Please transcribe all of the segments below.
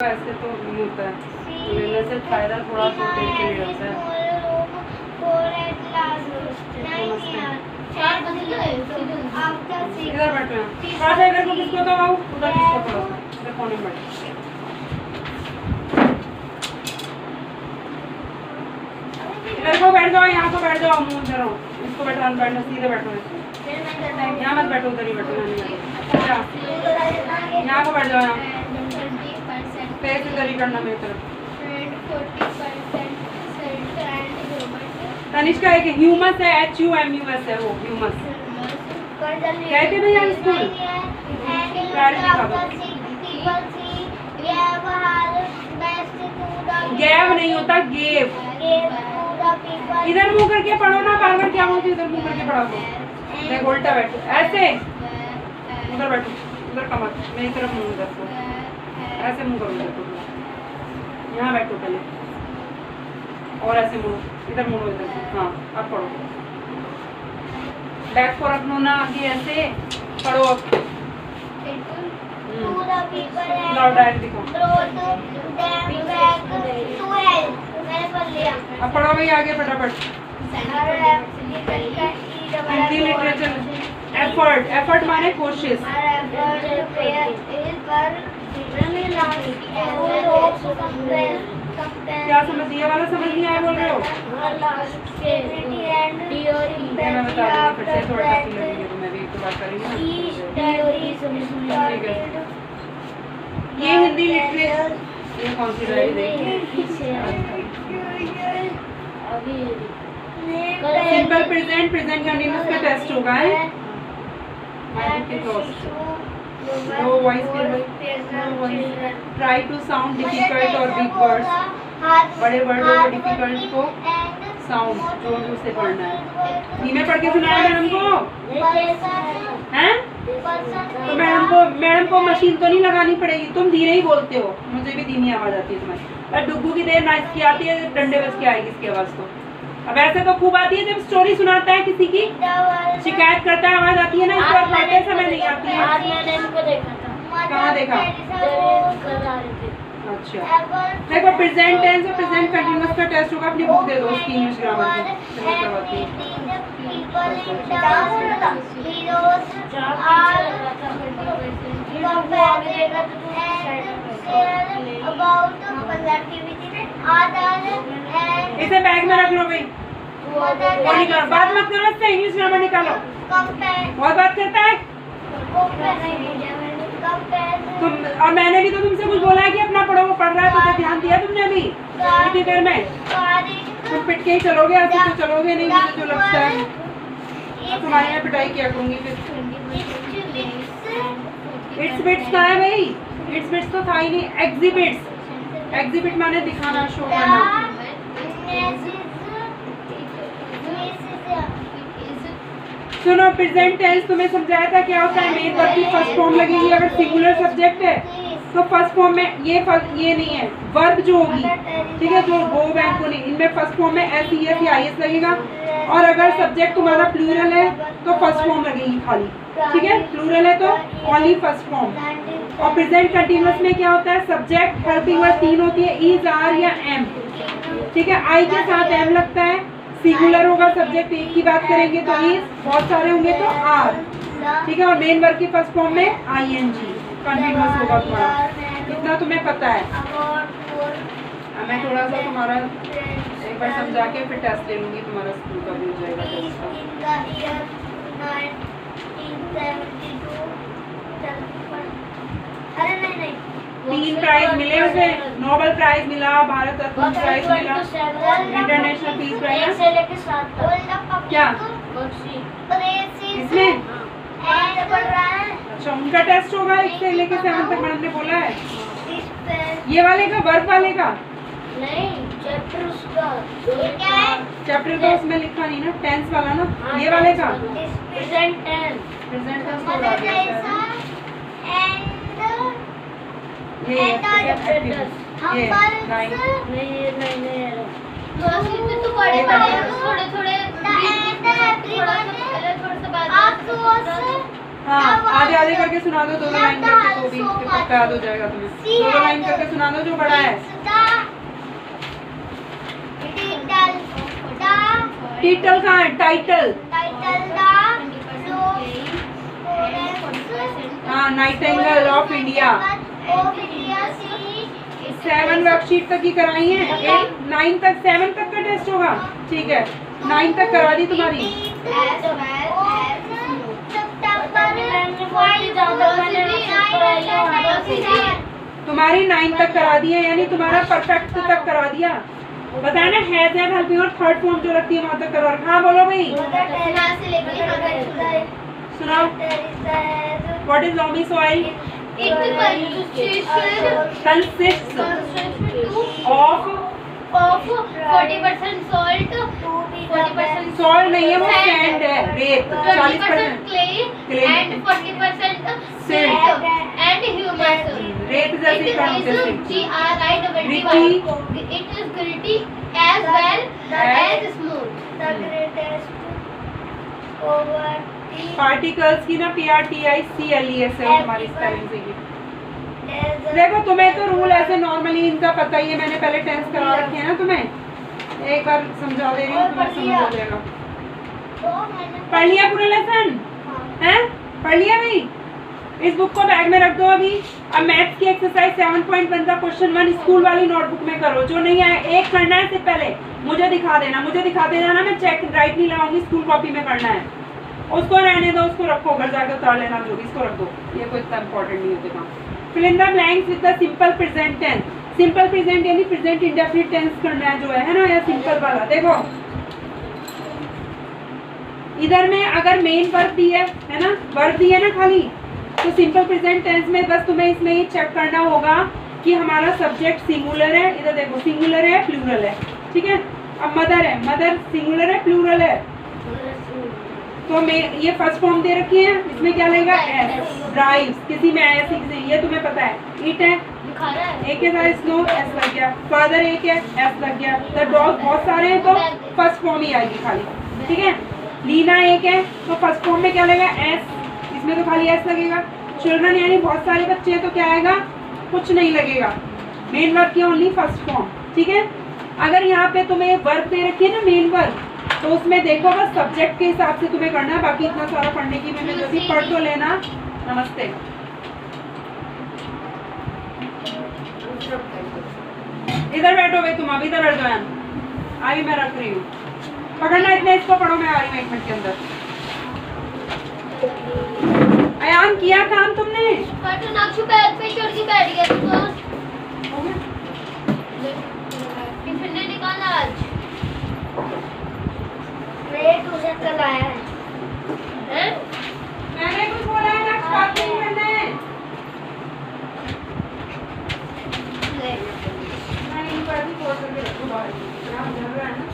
ऐसे तो नहीं होता है, लेने से फायदा थोड़ा तो पेट के लिए होता है। इधर बैठो, थोड़ा सा इधर को किसको तो आओ, उधर किसको थोड़ा सा इधर कोने में बैठो। इधर को बैठ जाओ, यहाँ को बैठ जाओ, मुँह इधर आओ, इसको बैठो, बैठो सीधे बैठो, यहाँ मत बैठो, उधर ही बैठो, यहाँ को बैठ जाओ, यहाँ फेस इधर ही करना मेरी तरफ। तनिष्का एक ह्यूमस है, HUMUS है वो ह्यूमस कहते भैया स्कूल गैव नहीं होता, गेव। इधर मुंह करके पढ़ो ना, बार बार क्या बोलती, इधर मुंह करके पढ़ा दो। मैं उल्टा बैठो, ऐसे उधर बैठो, उधर कमर मेरी तरफ मुंह इधर को, ऐसे मुंह करो इधर को, यहाँ बैठो पहले और ऐसे मुड़ो, इधर मुड़ो इधर। हाँ अब पढ़ो, बैक को रख लो ना आगे, ऐसे पढ़ो अब। डायरेक्ट दिखो, अब पढ़ो भाई आगे फटाफट। हिंदी लिटरेचर एफर्ट, एफर्ट माने कोशिश। क्या समझ, ये वाला समझ नहीं आया बोल रहे हो? मैं बता रही हूँ फिर से, थोड़ा सा लगेगा तो मैं भी एक बार करेंगे। ये हिंदी लिटरेचर, ये कौन सी रही देखिए, सिंपल प्रेजेंट, प्रेजेंट कंटीन्यूअस का टेस्ट होगा है। Low voice, try to sound difficult और बिग वर्ड्स, बड़े वर्डों को डिफिकल्ट को साउंड जोर से पढ़ना है। धीमे पढ़ के सुनाया मैडम को, हैं? तो मैडम को मशीन तो नहीं लगानी पड़ेगी, तुम धीरे ही बोलते हो, मुझे भी धीमी आवाज आती है तुम्हारी। और डुग्गू की देर नाइस की आती है, डंडे बज के आएगी इसकी आवाज तो। अब ऐसे तो खूब आती है, जब स्टोरी सुनाता है किसी की, शिकायत करता है आवाज आती है ना, इस बार पढ़ते समय नहीं आती है। कहाँ देखा? अच्छा देखो, प्रेजेंट टेंस और प्रेजेंट कंटीन्यूअस का टेस्ट होगा, अपनी बुक दे दो उसकी इंग्लिश ग्रामर की, चलो करवाती हूँ। इसे बैग में रख लो भाई, वो निकालो, बात मत करो इससे, इंग्लिश ग्रामर निकालो। बहुत बात करता है तुम, और मैंने भी तो तुमसे कुछ बोला है कि अपना पढ़ो, वो पढ़ रहा है तो ध्यान दिया तुमने अभी इतनी देर में? तुम पिट के ही चलोगे, ऐसे तो चलोगे नहीं, मुझे जो लगता है। तुम्हारी मैं पिटाई क्या करूँगी फिर। इट्स बिट्स कहाँ है भाई? इट्स बिट्स तो था ही नहीं, एग्जिबिट्स। एग्जिबिट माने दिखाना, शो करना। सुनो, प्रेजेंट टेंस तुम्हें समझाया था क्या होता है। मेन वर्ब की फर्स्ट फॉर्म लगेगी, अगर सिंगुलर सब्जेक्ट है तो फर्स्ट फॉर्म में ये नहीं है, वर्ब जो होगी, ठीक है, जो गो बैंक को नहीं, इनमें फर्स्ट फॉर्म में SES या IS लगेगा। और अगर सब्जेक्ट तुम्हारा प्लूरल है तो फर्स्ट फॉर्म लगेगी खाली, ठीक है, प्लूरल है तो ओनली फर्स्ट फॉर्म। और प्रेजेंट कंटीन्यूअस में क्या होता है, सब्जेक्ट हेल्पिंग वर्ब 3 होती है, इज, आर या एम, ठीक है, आई के साथ एम लगता है। सिंगुलर होगा सब्जेक्ट, एक की बात करेंगे तो इज, बहुत सारे होंगे तो आर, ठीक है। और मेन वर्ब की फर्स्ट फॉर्म में ING कंटीन्यूअस होगा तुम्हारा, इतना तुम्हें पता है। मैं थोड़ा सा तुम्हारा एक बार समझा के फिर टेस्ट ले लूँगी, तुम्हारा स्कूल का भी हो जाएगा टेस्ट। 3 प्राइज मिले उसे, नोबेल प्राइज मिला, भारत रत्न प्राइज मिला, इंटरनेशनल पीस प्राइज। क्या इसमें? अच्छा, उनका टेस्ट होगा 1 से लेके 7 तक, मैडम ने बोला है। ये वाले का, वर्ब वाले का नहीं, चैप्टर उसका चैप्टर तो उसमें लिखा नहीं ना, टेंस वाला ना, ये वाले का प्रेजेंट टेंस, प्रेजेंट टेंस नहीं तो पढ़े थोड़े हाँ आधे आधे करके सुना दो, दो लाइन करके, तो भी पक्का याद हो जाएगा तुम्हें। दो लाइन करके सुना दो जो बड़ा है। टाइटल कहाँ है? टाइटल हाँ नाइटिंगेल ऑफ इंडिया। 7 वर्कशीट तक ही कराई है, 9 तक 7 तक का टेस्ट होगा, ठीक है 9 तक करा दी तुम्हारी। तुम्हारी 9 तक करा दी है, यानी तुम्हारा परफेक्ट तक करा दिया। बताया ना हैज हैव हेल्पिंग और थर्ड फॉर्म जो रखती है वहां तक करा। हाँ बोलो भाई सुनाओ। What is loamy soil? consists of 40% salt, 40% salt नहीं है वो सैंड है, रेत। 20% clay and 40% silt and humus. रेत जैसी G R I double T Y. It is gritty as well as smooth. The greatest over particles की ना PARTICLES है हमारी स्पेलिंग से की। देखो तुम्हें तो रूल ऐसे नॉर्मली इनका पता ही है, मैंने पहले टेस्ट करा रखे हैं ना तुम्हें, एक बार समझा दे रही हूँ तुम्हें समझ आ जाएगा। पढ़ लिया पूरा लेसन हैं? पढ़ लिया भाई? इस बुक को बैग में रख दो अभी। अब मैथ्स की एक्सरसाइज 7.1 का क्वेश्चन 1 स्कूल वाली नोटबुक में करो। जो नहीं आया एक करना है, सिर्फ पहले मुझे दिखा देना, मुझे दिखाते जाना, मैं चेक राइट नहीं लगाऊंगी, स्कूल कॉपी में करना है। उसको रहने दो, उसको रखो, घर जाकर उतार लेना जो भी, इसको रख दो, ये कोई इतना इंपॉर्टेंट नहीं होते काम। Fill in the blanks with the simple present tense. Simple present यानी प्रेजेंट इंडेफिनिट टेंस करना है जो है ना, या सिंपल वाला। देखो इधर में अगर मेन वर्ब दी है ना, वर्ब दी है ना खाली, तो सिंपल प्रेजेंट टेंस में बस तुम्हें इसमें ये चेक करना होगा कि हमारा सब्जेक्ट सिंगुलर है। इधर देखो सिंगुलर है प्लूरल है, ठीक है। अब मदर है, मदर सिंगुलर है प्लूरल है, तो मैं ये फर्स्ट फॉर्म दे रखी है, इसमें क्या लगेगा एस। ड्राइव्स किसी में एस, ये तुम्हें पता है। ईट है, एक के साथ स्नो एस लग गया। फादर एक है, एस लग गया। द डॉग बहुत सारे हैं तो फर्स्ट फॉर्म ही आएगी खाली, ठीक है। लीना एक है तो फर्स्ट फॉर्म में क्या लगेगा एस, इसमें तो खाली एस लगेगा। चिल्ड्रन यानी बहुत सारे बच्चे हैं तो क्या आएगा, कुछ नहीं लगेगा। मेन वर्ब की ओनली फर्स्ट फॉर्म, ठीक है। अगर यहाँ पे तुम्हें वर्ब दे रखी है ना मेन वर्ब, तो उसमें देखो बस सब्जेक्ट के हिसाब से तुम्हें करना है, बाकी इतना सारा पढ़ने की मैं जो भी पढ़ तो लेना। नमस्ते। इधर बैठो भाई, तुम अभी इधर बैठ जाओ। अभी मैं रख रही हूँ, पकड़ना इतने, इसको पढ़ो, मैं आ रही हूँ 1 मिनट के अंदर। अयान किया काम तुमने? पे चढ़ के बैठ गया तो टिफिन ने निकाला आज। ट्यूशन कल आया है, मैंने कुछ बोला है ना, बात नहीं करना है। मैं इन पर भी कोर्स करके रखूंगा, नाम जम रहा है ना।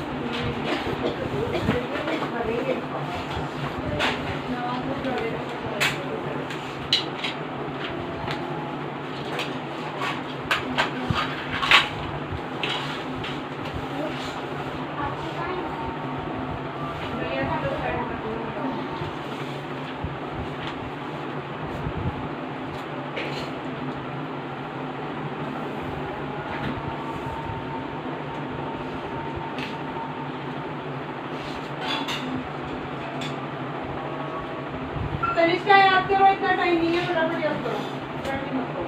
तनिष्का याद करो, इतना टाइम नहीं है, फटाफट याद करो, जल्दी मत करो।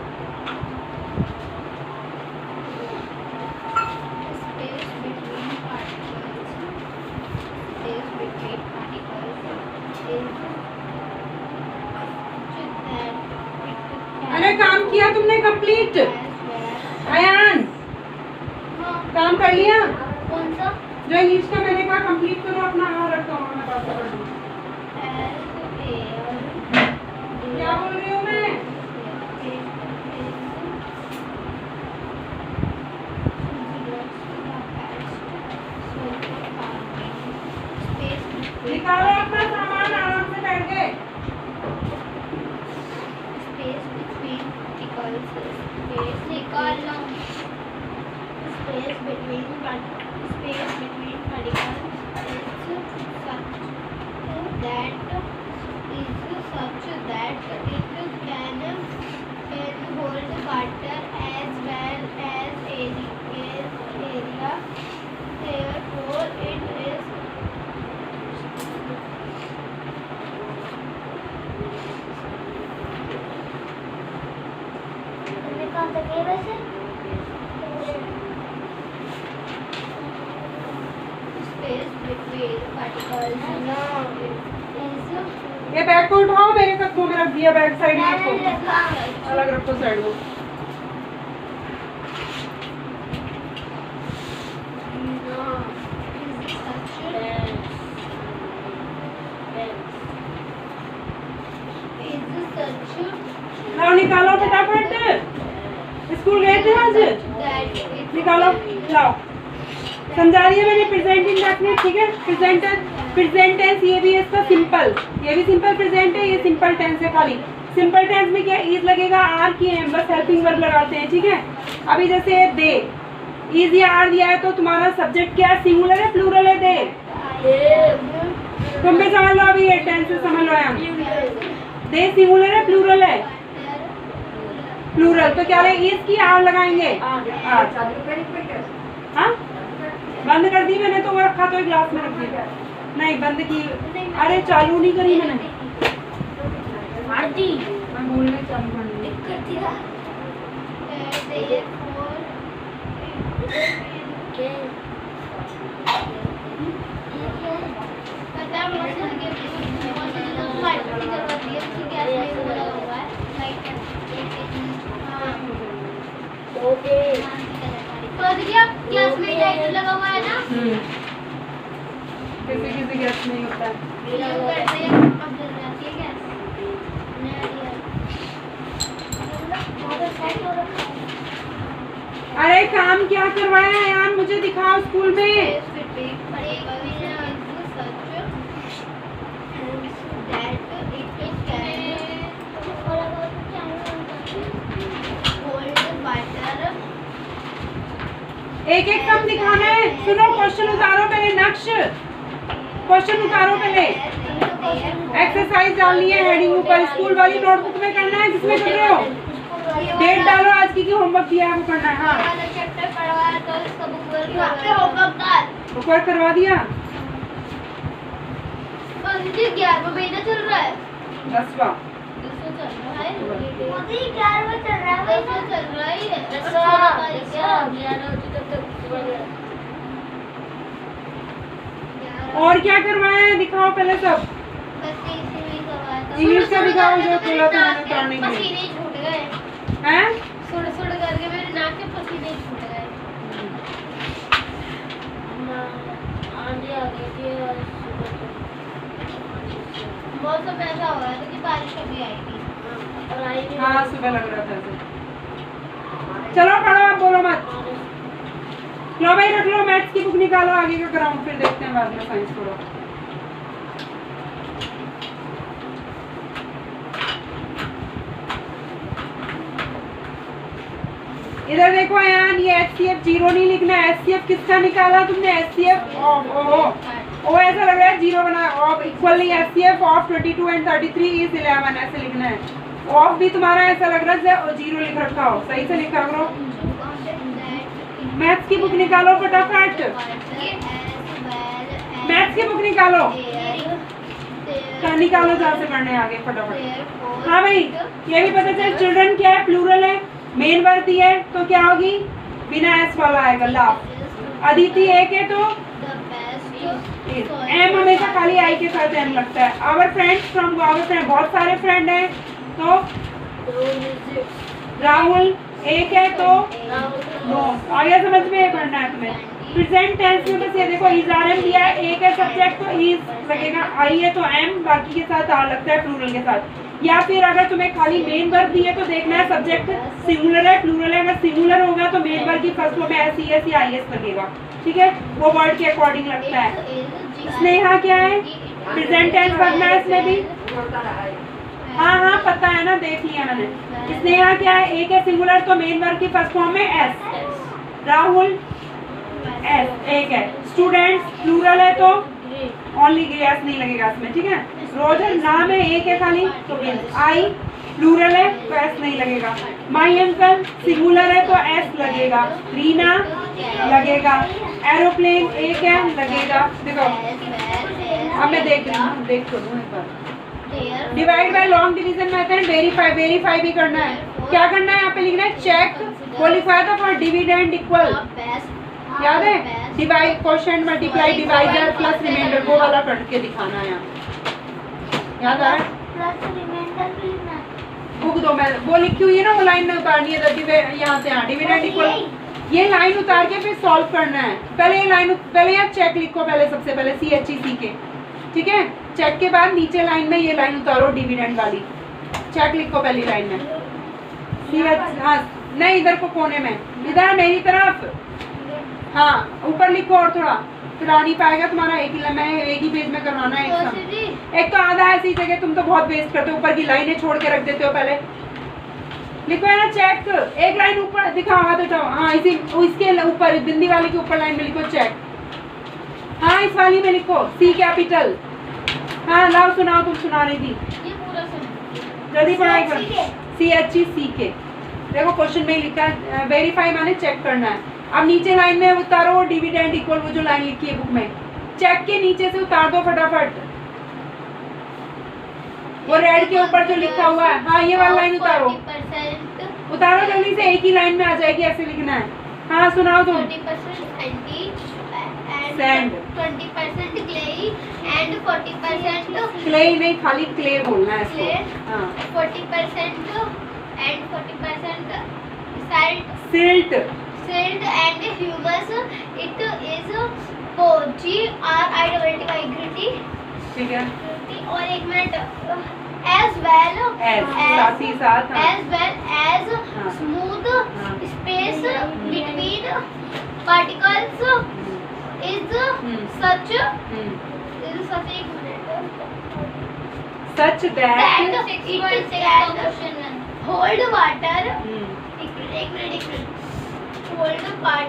अरे काम किया तुमने कंप्लीट? अयान काम कर लिया? कौन सा? जो इंग्लिश का मैंने कहा कंप्लीट करो अपना। हाँ रखता हूँ मैं, बात कर लूँ। क्या बोल रही हूँ मैं? निकालो अपना सामान, आराम से बैठ गए। That is such that it can hold water as well as area. Therefore, it is space between particles. ये बैग को उठाओ, मेरे कदमों में रख दिया, बैग साइड में रखो, अलग रखो साइड में। लाओ निकालो फटाफट, स्कूल गए थे आज, निकालो लाओ। समझा रही है मैंने प्रेजेंट इंडेफिनिट, ठीक है। प्रेजेंट टेंस ये भी है इसका सिंपल, ये भी सिंपल प्रेजेंट है, ये सिंपल टेंस है खाली। सिंपल टेंस में क्या इज लगेगा, आर की एम, बस हेल्पिंग वर्ब लगाते हैं, ठीक है। अभी जैसे दे, इज या आर दिया है तो तुम्हारा सब्जेक्ट क्या है, सिंगुलर है प्लूरल है, दे। तुम भी समझ लो, अभी ये टेंस से समझ लो यार, दे सिंगुलर है प्लूरल है, प्लूरल तो क्या है, इज की आर लगाएंगे। हाँ बंद कर दी मैंने तो, वो रखा तो एक ग्लास में रख दिया, नहीं बंद की, अरे चालू नहीं करी मैंने, मैं बोलने चालू कर क्लास में टाइटल लगा हुआ है ना, किसी किसी गैस नहीं होता है। अरे काम क्या करवाया है यार, मुझे दिखाओ स्कूल में। एक एक कम दिखाना है, सुनो क्वेश्चन उतारो पहले, नक्श क्वेश्चन उतारो पहले, एक्सरसाइज डालनी है हेडिंग ऊपर, स्कूल वाली नोटबुक में करना है, किसमें कर रहे हो, डेट डालो आज की होमवर्क दिया है वो करना है। हाँ बुक वर्क करवा दिया, 11वां महीना चल रहा है, 10वां और क्या करवाया है दिखाओ पहले सब, इंग्लिश का दिखाओ जो खोला था मैंने उतारने के लिए। पसीने छूट गए हैं, सुड़ करके मेरे नाक के पसीने छूट गए। आंधी आ गई थी और मौसम ऐसा हो रहा था कि बारिश कभी आएगी और आई नहीं। हाँ सुबह लग रहा था ऐसे। चलो पढ़ो, आप बोलो मत, लो भाई रख लो, मैथ्स की बुक निकालो, आगे का कराऊं फिर देखते हैं बाद में, साइंस पढ़ो। इधर देखो यार, ये HCF 0 नहीं लिखना है, HCF किसका निकाला तुमने, HCF ओ ऐसा लग रहा है 0 बना, ऑफ इक्वल नहीं, HCF ऑफ 22 एंड 33 इज 11 ऐसे लिखना है। ऑफ भी तुम्हारा ऐसा लग रहा है 0 लिख रखा हो, सही से लिखा करो। मैथ्स की बुक निकालो फटाफट, मैथ्स की बुक निकालो, निकालो जहाँ से पढ़ने आगे फटाफट। हाँ भाई ये भी पता चल, चिल्ड्रन क्या है, प्लूरल है, मेन वर्ब दी है तो क्या होगी, बिना एस वाला आएगा, लाभ। अदिति एक है तो एम हमेशा खाली आई के साथ एम लगता है। Our friends from our friend, बहुत सारे फ्रेंड हैं तो राहुल एक है तो नो, आगे समझ में पढ़ना है तुम्हें। प्रेजेंट टेंस में बस ये देखो, इज आर एम दिया है, एक है सब्जेक्ट तो इज लगेगा, आई है तो एम, बाकी के साथ आर लगता है प्लूरल के साथ। या फिर अगर तुम्हें खाली मेन वर्ब दी है तो देखना है सब्जेक्ट सिंगुलर है प्लूरल है, अगर सिंगुलर होगा तो मेन वर्ब की फर्स्ट फॉर्म में एस ई एस या आई एस लगेगा, ठीक है, वो वर्ड के अकॉर्डिंग लगता है। स्नेहा क्या है, प्रेजेंट टेंस पढ़ना है इसमें भी, हाँ हाँ पता है ना, देख लिया मैंने। स्नेहा क्या है, एक है सिंगुलर तो मेन वर्ब की फर्स्ट फॉर्म में एस। राहुल एस एक है। स्टूडेंट्स प्लूरल है तो ओनली एस नहीं लगेगा इसमें, ठीक है। रोजर नाम है, एक है खाली तो प्रिंस। आई प्लूरल है तो एस नहीं लगेगा। माई अंकल सिंगुलर है तो एस लगेगा। रीना लगेगा। एरोप्लेन एक है लगेगा। देखो अब मैं देख रही हूँ, देख तो दूँ एक बार। Divide by long division method. Verify, verify भी करना है। क्या करना है यहाँ पे लिखना है चेक। वो लिखवाया था फॉर डिविडेंड इक्वल, याद है? Divide quotient multiply divisor plus reminder, वो वाला करके दिखाना है। याद आ रहा है? बुक दो, मैं वो लिखी हुई है ना, वो लाइन में उतारनी है। यहाँ से डिविडेंड इक्वल, ये लाइन उतार के फिर सॉल्व करना है। पहले ये लाइन, पहले यार चेक लिखो पहले, सबसे पहले CHEC के, ठीक है? चेक के बाद नीचे लाइन में ये लाइन उतारो डिविडेंड वाली। चेक लिखो पहली लाइन में CH, हाँ नहीं इधर को कोने में, इधर मेरी तरफ, हाँ ऊपर लिखो और थोड़ा, फिर आ नहीं पाएगा तुम्हारा। एक ही पेज में करवाना है एक तो आधा ऐसी जगह तुम तो बहुत वेस्ट करते हो, ऊपर की लाइनें छोड़ के रख देते हो। पहले लिखो है ना चेक, एक लाइन ऊपर दिखाओ, हाथ उठाओ, हाँ इसी इसके ऊपर बिंदी वाले के ऊपर लाइन में लिखो चेक। हाँ इस वाली में लिखो C कैपिटल। हाँ लाओ सुनाओ, तुम सुना रही थी, जल्दी पढ़ाई करो। CHEC। देखो क्वेश्चन में लिखा है वेरीफाई माने चेक करना है। अब नीचे लाइन में उतारो डिविडेंड इक्वल, वो जो लाइन लिखी है बुक में, चेक के नीचे से उतार दो फटाफट। वो रेड के ऊपर जो लिखा हुआ है, हाँ ये वाला लाइन उतारो, उतारो जल्दी से, एक ही लाइन में आ जाएगी, ऐसे लिखना है। हाँ सुनाओ तुम। 40% सैंड, 20% क्ले एंड 40% क्ले नहीं, खाली क्ले बोलना है इसको। हाँ 40% and 40% silt and humus. It is GRITY gritty, ठीक है? और एक minute, as well as smooth space between particles is such that it hold water, hold water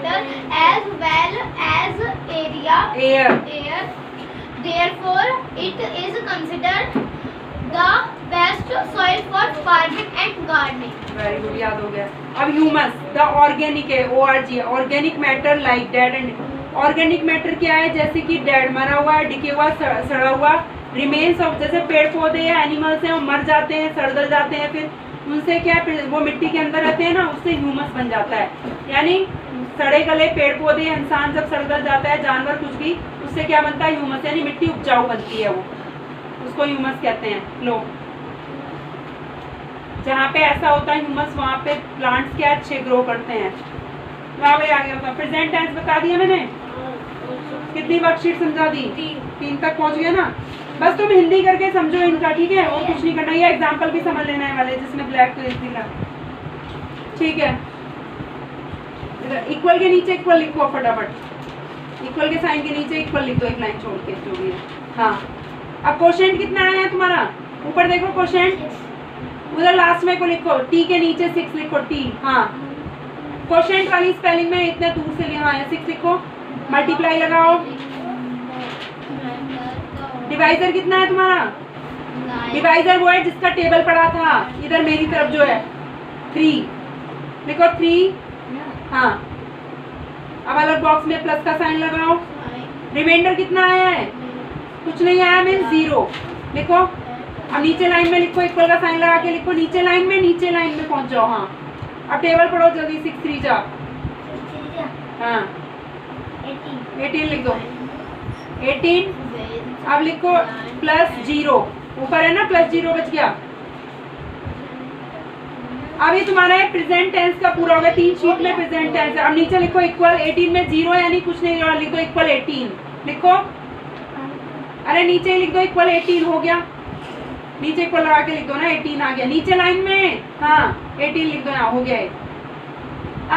as well as air. Therefore, it is considered the best soil for farming and gardening. Very good, याद हो गया। अब humus, the organic है, ORG, organic matter like dead and. Organic matter क्या है? जैसे कि dead मरा हुआ है, डिके हुआ, सड़ा हुआ, रिमेन्स ऑफ, जैसे पेड़ पौधे या एनिमल्स हैं वो मर जाते हैं, सड़ जाते हैं, फिर उनसे क्या वो मिट्टी के अंदर रहते हैं ना, उससे ह्यूमस बन जाता है। यानी सड़े गले पेड़ पौधे, इंसान जब सड़ जाता है, जानवर कुछ भी, उससे क्या बनता है? ह्यूमस, यानी मिट्टी उपजाऊ बनती है, वो उसको ह्यूमस कहते हैं लोग। जहाँ पे ऐसा होता है ह्यूमस, वहाँ पे प्लांट्स क्या अच्छे ग्रो करते हैं। वहाँ पे आ गया। प्रेजेंट टेंस बता दिया मैंने। कितनी वर्कशीट समझा दी? 3 तक पहुँच गया ना। बस तुम हिंदी करके समझो इनका, ठीक है? और कुछ नहीं करना। ये एग्जाम्पल भी समझ लेना है वाले जिसमें ब्लैक तो दिख, ठीक है? इक्वल के नीचे इक्वल लिखो फटाफट, इक्वल के साइन के नीचे इक्वल लिख दो, एक लाइन छोड़ के, जो भी है। हाँ अब क्वोशिएंट कितना आया है तुम्हारा? ऊपर देखो क्वोशिएंट, उधर लास्ट में को लिखो, T के नीचे 6 लिखो, T। हाँ क्वोशिएंट वाली स्पेलिंग में इतने दूर से यहाँ है, 6 लिखो। मल्टीप्लाई लगाओ। डिवाइजर कितना है तुम्हारा? डिवाइजर वो है जिसका टेबल पड़ा था, इधर मेरी तरफ जो है 3 लिखो, 3। हाँ अब अलग बॉक्स में प्लस का साइन लगाओ। रिमाइंडर कितना आया है? कुछ नहीं आया, मीन 0 लिखो। अब नीचे लाइन में लिखो, इक्वल का साइन लगा के लिखो, नीचे लाइन में पहुंच जाओ। हाँ अब टेबल पढ़ो जल्दी, 6 3 जा। हाँ 18 लिख दो, 18। अब लिखो प्लस 0, ऊपर है ना प्लस 0 बच गया। अब ये तुम्हारा है प्रेजेंट टेंस का पूरा हो गया। 3 शीट में प्रेजेंट टेंस है। अब नीचे लिखो इक्वल 18 में 0 यानी कुछ नहीं रहा, लिख दो इक्वल 18 लिखो। अरे नीचे लिख दो इक्वल 18 हो गया, नीचे इक्वल लगा के लिख दो ना, 18 आ गया नीचे लाइन में। हाँ 18 लिख दो, यहाँ हो गया है।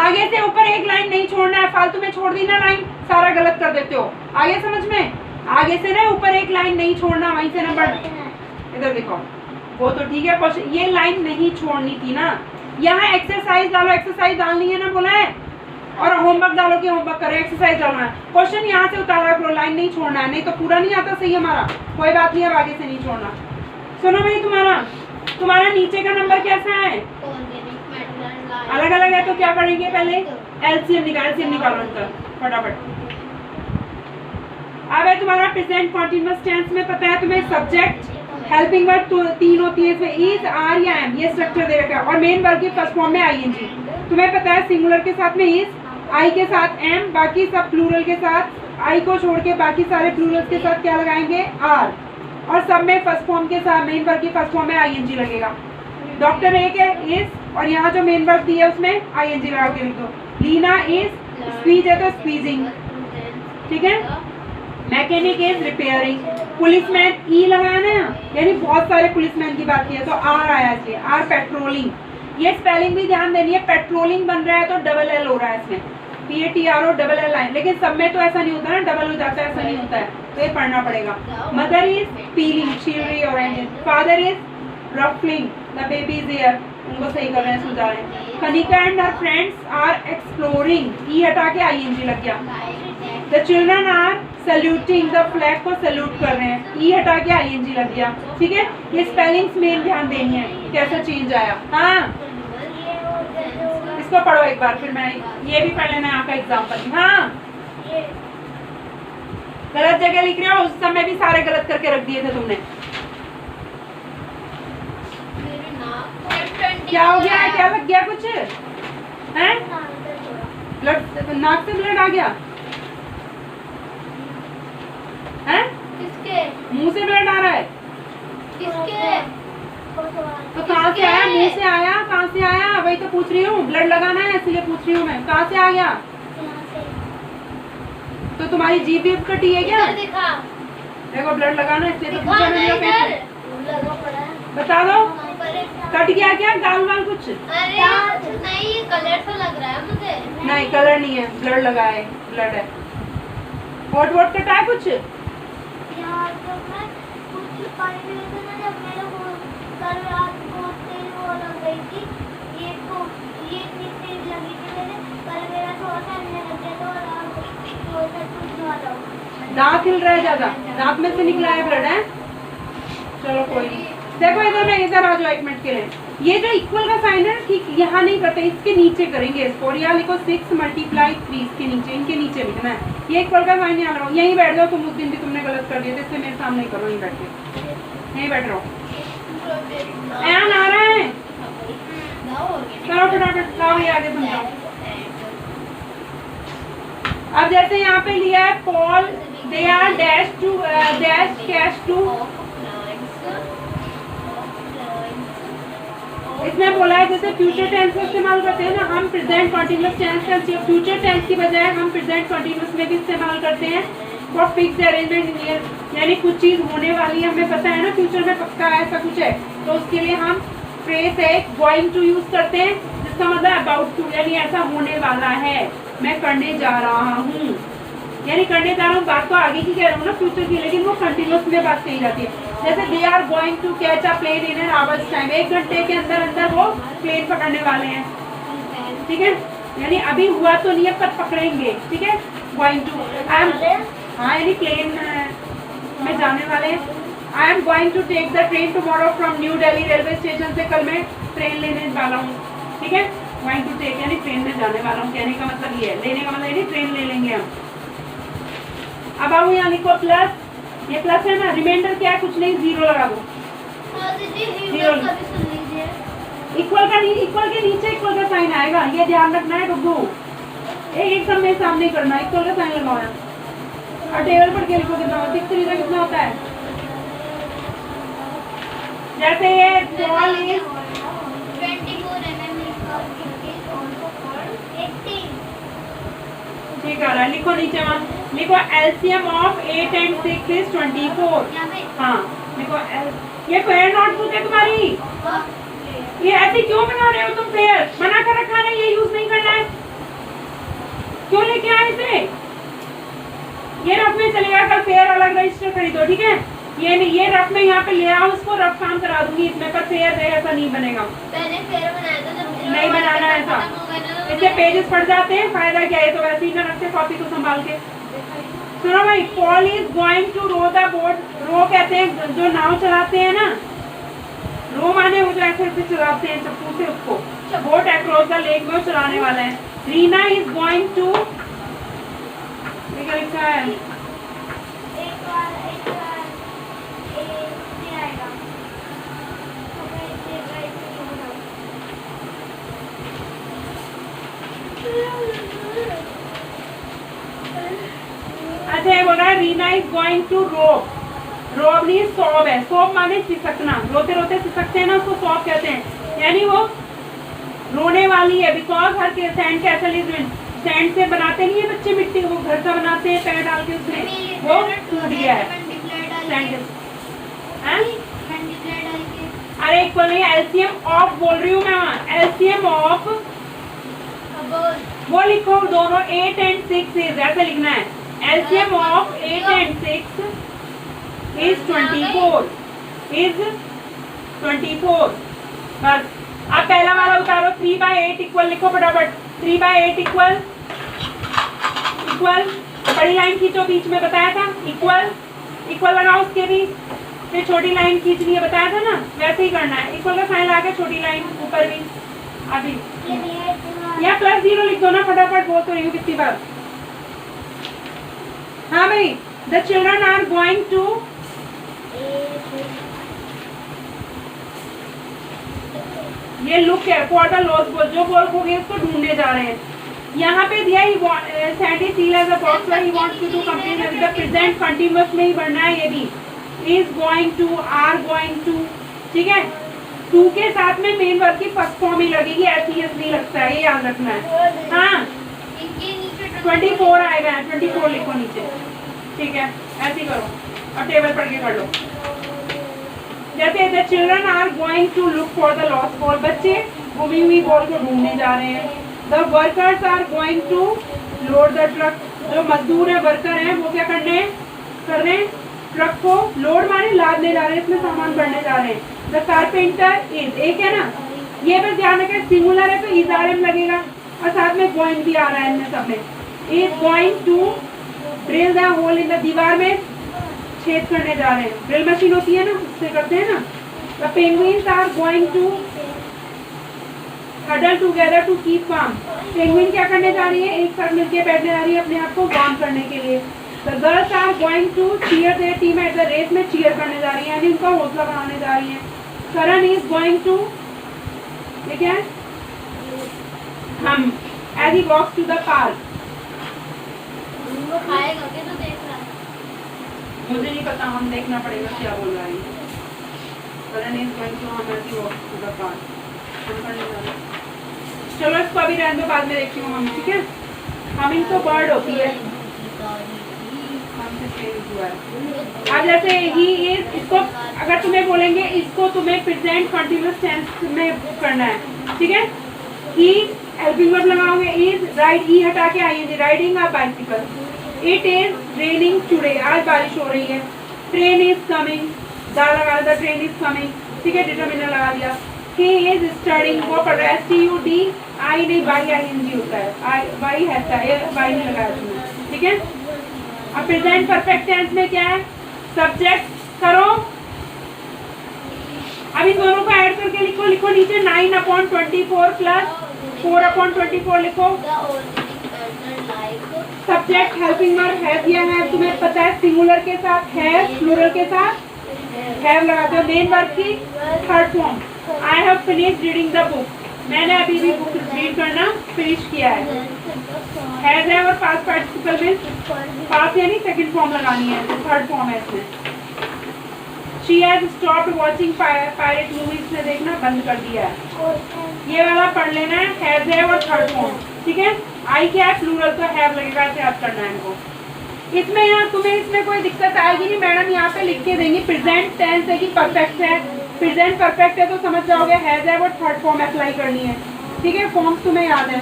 आगे से ऊपर एक लाइन नहीं छोड़ना है, फालतू में छोड़ दी ना लाइन, सारा गलत कर देते हो। आगे समझ में? आगे से ना ऊपर एक लाइन नहीं छोड़ना, वहीं से ना बढ़। इधर देखो, वो तो ठीक है, ये लाइन नहीं छोड़नी थी ना। यहाँ एक्सरसाइज डालो, एक्सरसाइज डालनी है ना, बोला है। और होमवर्क डालो कि होमवर्क करें, एक्सरसाइज डालना है, क्वेश्चन यहाँ से उतारा करो, लाइन नहीं छोड़ना है, नहीं तो पूरा नहीं आता सही हमारा, कोई बात नहीं, अब आगे से नहीं छोड़ना। सुनो भाई, तुम्हारा नीचे का नंबर कैसा है? अलग अलग है, तो क्या करेंगे पहले? एलसीएम निकालो उनका फटाफट। अब है तुम्हारा प्रेजेंट कॉन्टिन्यूअस टेंस में, पता है तुम्हें सब्जेक्ट हेल्पिंग वर्ब तो 3 होती है, इसमें इज, आर या एम, ये स्ट्रक्चर दे रखा है, और मेन वर्ब की फर्स्ट फॉर्म में आईएनजी। तुम्हें पता है सिंगुलर के साथ में इज, आई के साथ एम, बाकी सब प्लूरल के साथ आई को छोड़ के बाकी सारे प्लूरल्स के साथ क्या लगाएंगे? आर, और सब में फर्स्ट फॉर्म के साथ मेन वर्ब की फर्स्ट फॉर्म में आईएनजी लगेगा। डॉक्टर एक है इज, और यहाँ जो मेन वर्ब दी है उसमें आईएनजी लगा के लिख दो। लीना इज, स्क्वीज है तो स्क्वीजिंग, ठीक है। मैकेनिक इज रिपेयरिंग, पुलिसमैन ई लगाना, यानी बहुत सारे पुलिसमैन की बात की है तो आर आया इसलिए, आर पेट्रोलिंग। ये स्पेलिंग भी ध्यान देनी है, पेट्रोलिंग बन रहा है तो डबल एल हो रहा है इसमें, PATRO डबल एल आई, लेकिन सब में तो ऐसा नहीं होता ना, डबल हो जाता है, ऐसा नहीं होता है, तो ये पढ़ना पड़ेगा। मदर इज पीलिंग, चिवरी orange. Father is ruffling, the baby is here, उनको सही कर रहे हैं, सुझा रहे हैं। Kanika and her friends are exploring, e हटा के ING लग गया। The children are saluting, the flag को सैल्यूट कर रहे हैं, ई हटा के ING लग गया, ठीक है। ये स्पेलिंग्स मेन ध्यान देनी है, कैसा चेंज आया। हाँ, इसको पढ़ो एक बार, फिर मैं ये भी पढ़ लेना यहाँ का एग्जाम्पल। हाँ, गलत जगह लिख रहे हो, उस समय भी सारे गलत करके रख दिए थे तुमने। क्या हो गया है? क्या लग गया कुछ है? ब्लड, नाक से ब्लड आ गया है? किसके मुंह से ब्लड आ रहा है? किसके? तो कहाँ से आया? मुंह से आया? कहाँ से आया? वही तो पूछ रही हूँ, ब्लड लगाना है इसलिए पूछ रही हूँ मैं, कहाँ से आ गया? तो तुम्हारी जीभ भी कटी है क्या? दिखा, देखो ब्लड लगाना है इसलिए तो पूछा मैंने। बता दो, कट गया क्या गाल वाल कुछ? अरे नहीं, कलर तो लग रहा है मुझे। नहीं, कलर नहीं है, ब्लड लगा है, ब्लड है। वोट वोट कटा है कुछ? यार तो मैं कुछ पानी में था ना, जब मेरे को कल रात को तेल वो लग गई थी, ये इतनी तेज लगी थी मेरे, कल मेरा थोड़ा सा अंदर लग गया था, और थोड़ा सा कुछ वाला दांत हिल रहा है ज्यादा, दांत में से निकला है ब्लड है। चलो कोई नहीं, देखो इधर मैं इधर आ जाओ 1 मिनट के लिए। ये जो इक्वल का साइन है ठीक यहाँ नहीं करते, इसके नीचे करेंगे इसको, और यहाँ लिखो 6 × 3, इसके नीचे, इनके नीचे लिखना है। ये इक्वल का साइन यहाँ लगाओ, यहीं बैठ जाओ तुम, उस दिन भी तुमने गलत कर दिया था, इससे मेरे सामने करो, यहीं बैठ के, यहीं बैठ रहो। आ रहा है, करो फटाफट, लाओ ये आगे समझाओ। अब जैसे यहाँ पे लिया है Paul, they are dash to dash cash to, इसमें बोला है जैसे फ्यूचर टेंस का इस्तेमाल करते हैं ना हम, प्रेजेंट कॉन्टिन्यूअस टेंस का फ्यूचर टेंस की बजाय हम प्रेजेंट कॉन्टिन्यूअस में भी इस्तेमाल करते हैं for fix arrangement in year, यानी कुछ चीज होने वाली है, हमें पता है ना फ्यूचर में पक्का ऐसा कुछ है, तो उसके लिए हम फ्रेज है गोइंग टू यूज करते हैं, जिसका मतलब अबाउट टू, यानी ऐसा होने वाला है, मैं करने जा रहा हूँ, यानी करने जा रहा हूँ, बात तो आगे की कह रहा हूँ ना फ्यूचर की, लेकिन वो कंटिन्यूअस में बात कही जाती है। जैसे they are going to catch a plane in an hour's time, 1 घंटे के अंदर अंदर वो प्लेन पकड़ने वाले हैं, ठीक है, यानी अभी हुआ तो नहीं है पर पकड़ेंगे, ठीक है। गोइंग टू, आई एम, हाँ यानी प्लेन में जाने वाले हैं। I am going to take the train tomorrow from New Delhi railway station, से कल मैं ट्रेन लेने वाला हूँ, ठीक है। गोइंग टू टेक यानी ट्रेन में जाने वाला हूँ, कहने का मतलब ये है, लेने का मतलब यानी ट्रेन ले लेंगे हम। अब आओ यहाँ लिखो प्लस, ये प्लस है ना, रिमाइंडर क्या है, कुछ नहीं, 0 लगा दो। इक्वल का नहीं, इक्वल के नीचे इक्वल का साइन आएगा, ये ध्यान रखना है डुब्बू, एक सब में सामने करना, इक्वल का साइन लगाओ है, और टेबल पर के लिखो कितना, 6 कितना होता है। जैसे ये बॉल इज 24 ठीक है, लिखो नीचे वहाँ लिखो एलसीएम ऑफ 8 and 6 is 24। हाँ लिखो ये फेयर नोटबुक है तुम्हारी, ये ऐसे क्यों बना रहे हो तुम? फेयर बना कर रखा है, ये यूज नहीं करना है, क्यों लेके आए इसे? ये रफ में चलेगा, कल फेयर अलग रजिस्टर खरीदो, ठीक है। ये नहीं, ये रफ में यहाँ पे ले आओ, उसको रफ काम करा दूंगी इसमें, पर फेयर ऐसा नहीं बनेगा। पहले फेयर बनाया था जब नहीं बनाना है ऐसा, इससे पेजेस पड़ जाते हैं, फायदा क्या है, तो वैसे ही ना रखते कॉपी को संभाल के। सुनो भाई, Paul is going to row the boat, row कहते हैं जो नाव चलाते हैं ना, रो माने वो जो ऐसे ऐसे चलाते हैं चप्पू से उसको, बोट अक्रॉस द लेक में चलाने वाला है। रीना इज गोइंग टू, क्या लिखा है, एक बार ये आएगा तो मैं इसे राइट अच्छा ये बोल रहा है रीना इज गोइंग टू रोब, रोब नहीं सॉब है, सॉब माने सिसकना, रोते रोते सिसकते हैं ना उसको सॉब कहते हैं, यानी वो रोने वाली है। Because her sand castle is win, sand से बनाते नहीं है बच्चे मिट्टी, वो घर का बनाते हैं पैर डाल के उसमें, वो टूट गया है सैंड। अरे एक बोल रही है एलसीएम ऑफ, बोल रही हूँ मैं, एलसीएम ऑफ वो लिखो दोनों 8 and 6 इज, ऐसे लिखना है, LCM of 8 and 6 is 24, is 24। बस अब पहला वाला उतारो, 3/8 इक्वल लिखो फटाफट, 3/8 इक्वल बड़ी लाइन खींचो बीच में, बताया था इक्वल लगाओ उसके भी, फिर छोटी लाइन खींचनी है, बताया था ना, वैसे ही करना है, इक्वल का साइन लगा के छोटी लाइन ऊपर भी। अभी या +0 लिख दो ना फटाफट, बोल तो रही हूँ कितनी बार। हाँ भाई, the children are going to, ये लुक है फॉर द लॉस्ट बॉल, जो बॉल खो गई उसको ढूंढने जा रहे हैं। यहाँ पे दिया ही Sandy seal as a box where he wants to do complete the present continuous में ही बढ़ना है, ये भी is going to, are going to, ठीक है। 2 के साथ में मेन वर्ब की फर्स्ट फॉर्म ही लगेगी, एस नहीं लगता है, ये याद रखना है। हाँ 24 आएगा, 24 लिखो नीचे, ठीक है, ऐसे ही करो और टेबल पढ़ के कर लो। जैसे the children are going to look for the lost ball, बच्चे गुमी हुई बॉल को ढूंढने जा रहे हैं। The workers are going to load the truck, जो मजदूर है वर्कर हैं वो क्या कर रहे हैं ट्रक को लोड माने लादने जा रहे हैं, इसमें सामान भरने जा रहे हैं। द कारपेंटर इज, एक है ना, ये बस ध्यान रखें सिंगुलर है तो इज आर लगेगा और साथ में गोइंग भी आ रहा है इनमें सब में, is going to drill the hole in the, दीवार में छेद करने जा रहे हैं, ड्रिल मशीन होती है ना उससे करते हैं ना। The penguins are going to huddle together to keep warm, penguin क्या करने जा रही है, एक साथ मिलकर बैठने जा रही है अपने आप को वार्म करने के लिए। The girls are going to cheer their team at the race, में चीयर करने जा रही है यानी उनका हौसला बढ़ाने जा रही है। करण इज गोइंग टू, ठीक है, him as he walks to the park, मुझे नहीं पता, हम देखना पड़ेगा क्या बोल रहा है। Karan is going to, him as he walks to the park, हम करने जा रहे हैं। चलो इसको अभी रहने दो, बाद में देखती हूँ मम्मी, ठीक है। हमिंग तो बर्ड होती है, अब जैसे ही इज, इसको अगर तुम्हें बोलेंगे इसको तुम्हें प्रेजेंट कंटीन्यूअस टेंस में करना है, ठीक है। ही हेल्पिंग वर्ब लगाओगे, इज राइड, ई हटा के ING, riding a bicycle. It is raining today, आज बारिश हो रही है। ट्रेन इज कमिंग, दा लगा दिया, ट्रेन इज कमिंग, ठीक है, डिटरमिनर लगा दिया। ही इज स्टडिंग, वो पढ़ रहा है, STUD, आई नहीं बाई ING होता है, आई बाई है, बाई नहीं लगाया तुमने, ठीक है। अब प्रेजेंट परफेक्ट टेंस में क्या है, सब्जेक्ट करो, अब इन दोनों को ऐड करके लिखो, लिखो नीचे 9/24 प्लस 4/24 लिखो। सब्जेक्ट हेल्पिंग वर्ब हैव या है, तुम्हें पता है सिंगुलर के साथ हैव, प्लूरल के साथ हैव लगाते हो। मेन वर्ब की third form, I have finished reading the book, मैंने अभी भी बुक रीड करना फिनिश किया है। हैज है और पास्ट पार्टिसिपल में पास्ट यानी सेकंड फॉर्म लगानी है, थर्ड फॉर्म है इसमें। She has stopped watching pirate movies, ने देखना बंद कर दिया है। ये वाला पढ़ लेना है, हैज है और थर्ड फॉर्म, ठीक है। आई क्या है, प्लूरल तो हैव लगेगा, ऐसे याद करना है इनको। इसमें यहाँ तुम्हें इसमें कोई दिक्कत आएगी नहीं, मैडम यहाँ पे लिख के देंगी। प्रेजेंट टेंस है कि परफेक्ट है, प्रेजेंट परफेक्ट है तो समझ जाओगे हैज है और थर्ड फॉर्म अप्लाई करनी है, ठीक है। फॉर्म्स तुम्हें याद है,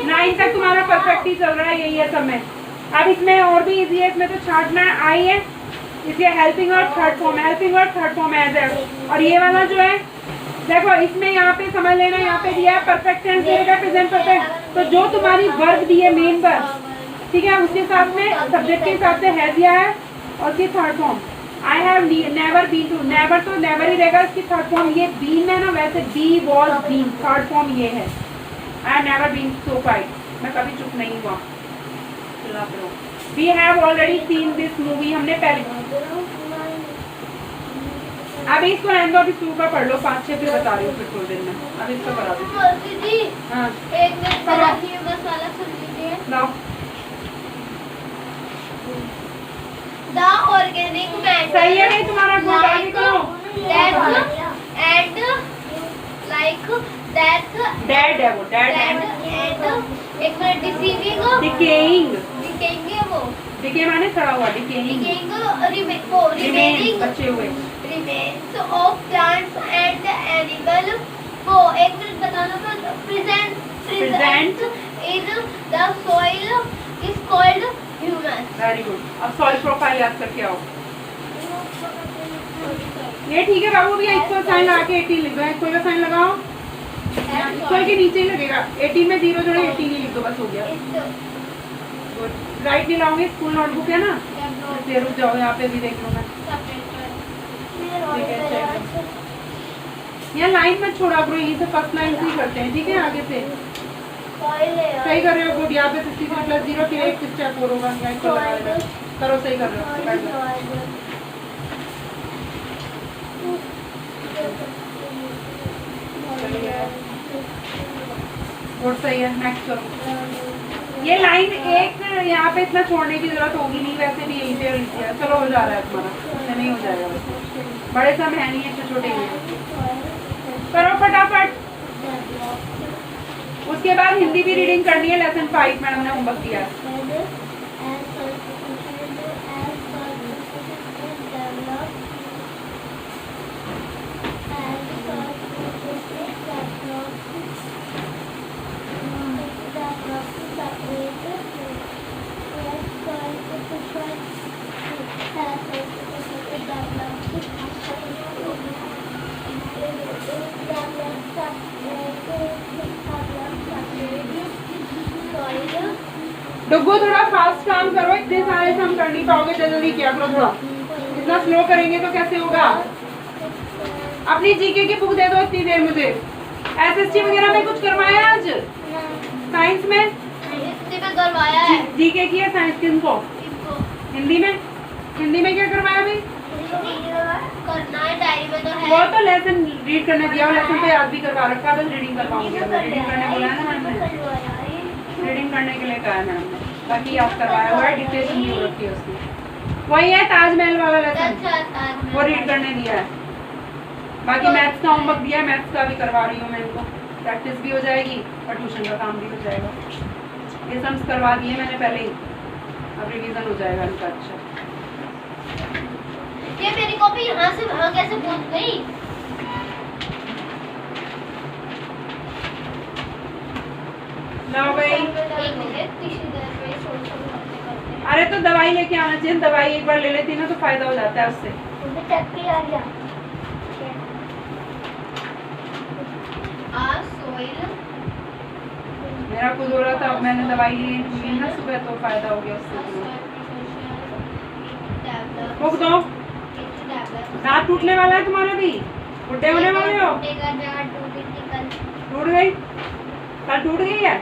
9 तक तुम्हारा परफेक्ट ही चल रहा है, यही है सब में। अब इसमें और भी इजी है, इसमें तो छाटना है। आई है, इसलिए helping verb third form, helping verb third form as है। और ये वाला जो है देखो इसमें यहाँ पे समझ लेना, यहाँ पे दिया है परफेक्ट टेंस रहेगा, प्रेजेंट परफेक्ट। तो जो तुम्हारी वर्ब दी है मेन वर्ब, ठीक है, उसके साथ में सब्जेक्ट के हिसाब से है दिया है और उसकी third form I have never been to, never तो नेवर ही रहेगा, इसकी थर्ड फॉर्म ये बीन है ना, वैसे be was been, third form ये है I have never been so quiet, मैं कभी चुप नहीं हुआ। We have already seen this movie, हमने पहले, अभी इसको रहने दो, अभी टू का पढ़ लो, 5-6 फिर बता रही हूँ फिर थोड़ी देर में, अभी इसको करा दो। हाँ एक मिनट मसाला सुन लीजिए। लाओ The organic matter सही है नहीं तुम्हारा गुड, आगे करो। and like that डेड है वो, डेड and एक मिनट डिसीविंग डिकेइंग, डिकेइंग है वो, डिके माने सड़ा हुआ, डिकेइंग डिकेइंग रिमेनिंग बचे हुए remains of plants and animal वो एक मिनट बताना तो present in the soil is called humus। Very good. अब सॉइल प्रोफाइल याद करके आओ। ये ठीक है बाबू, भैया इक्वल साइन लगा के 18 लिख दो, इक्वल का साइन लगाओ, इक्वल के नीचे ही लगेगा, 18 में 0 जोड़े 18 ही लिख दो, बस हो गया। राइट नहीं लाऊंगी, स्कूल नोटबुक है ना, फिर रुक जाओ, यहाँ पे भी देख लो मैं, यहाँ लाइन में छोड़ा करो, यहीं से फर्स्ट लाइन से ही करते हैं, ठीक है, आगे से सही कर रहे हो गुड। यहाँ पे 53 + 0 फिर 1 6 4 होगा, करो सही कर रहे हो। और सही है, नेक्स्ट करो। ये लाइन एक यहाँ पे इतना छोड़ने की जरूरत होगी नहीं, वैसे भी यहीं पे लिख दिया, चलो हो जा रहा है तुम्हारा, इससे नहीं हो जाएगा, बड़े सब है नहीं, अच्छे छोटे ही हैं, करो फटाफट। उसके बाद हिंदी भी रीडिंग करनी है, लेसन 5 मैडम ने होमवर्क दिया है। डुग्गू थोड़ा फास्ट काम करो, इतने सारे से हम कर नहीं पाओगे, जल्दी किया करो थोड़ा, इतना स्लो करेंगे तो कैसे होगा। अपनी जीके की बुक दे दो इतनी देर मुझे। एसएसटी वगैरह में कुछ करवाया आज साइंस में? करवाया है। जीके की है साइंस किन को? हिंदी में? हिंदी में क्या करवाया अभी? करना है, डायरी में तो है। वो तो लेसन रीड करने दिया, लेसन तो याद भी करवा रखा, बस रीडिंग करवाऊंगी, रीडिंग करने बोला है ना मैम ने, रीडिंग करने के लिए कहा है मैम ने, बाकी याद करवाया हुआ है, डिटेल्स नहीं हो रखी है उसकी। वही है ताजमहल वाला लेसन, वो रीड करने दिया है। बाकी मैथ्स का होमवर्क दिया है, मैथ्स का भी करवा रही हूँ मैं इनको, प्रैक्टिस भी हो जाएगी और ट्यूशन का काम भी हो जाएगा। ये सम्स करवा दिए मैंने पहले ही, अब रिवीजन हो जाएगा इनका। अच्छा ये मेरी कॉपी यहाँ से वहाँ कैसे पहुँच गई? लाओ भाई। एक मिनट, तीसरी दर पे अरे तो दवाई लेके आना चाहिए, दवाई एक बार ले लेती ना तो फायदा हो जाता है उससे। चक्की आ गया। मेरा खुद हो रहा था, अब मैंने दवाई ली ना सुबह तो फायदा हो गया उससे। रुक दो, दांत टूटने वाला है तुम्हारा भी, बुढ़े होने वाले हो। टूट गई, कल टूट गई है,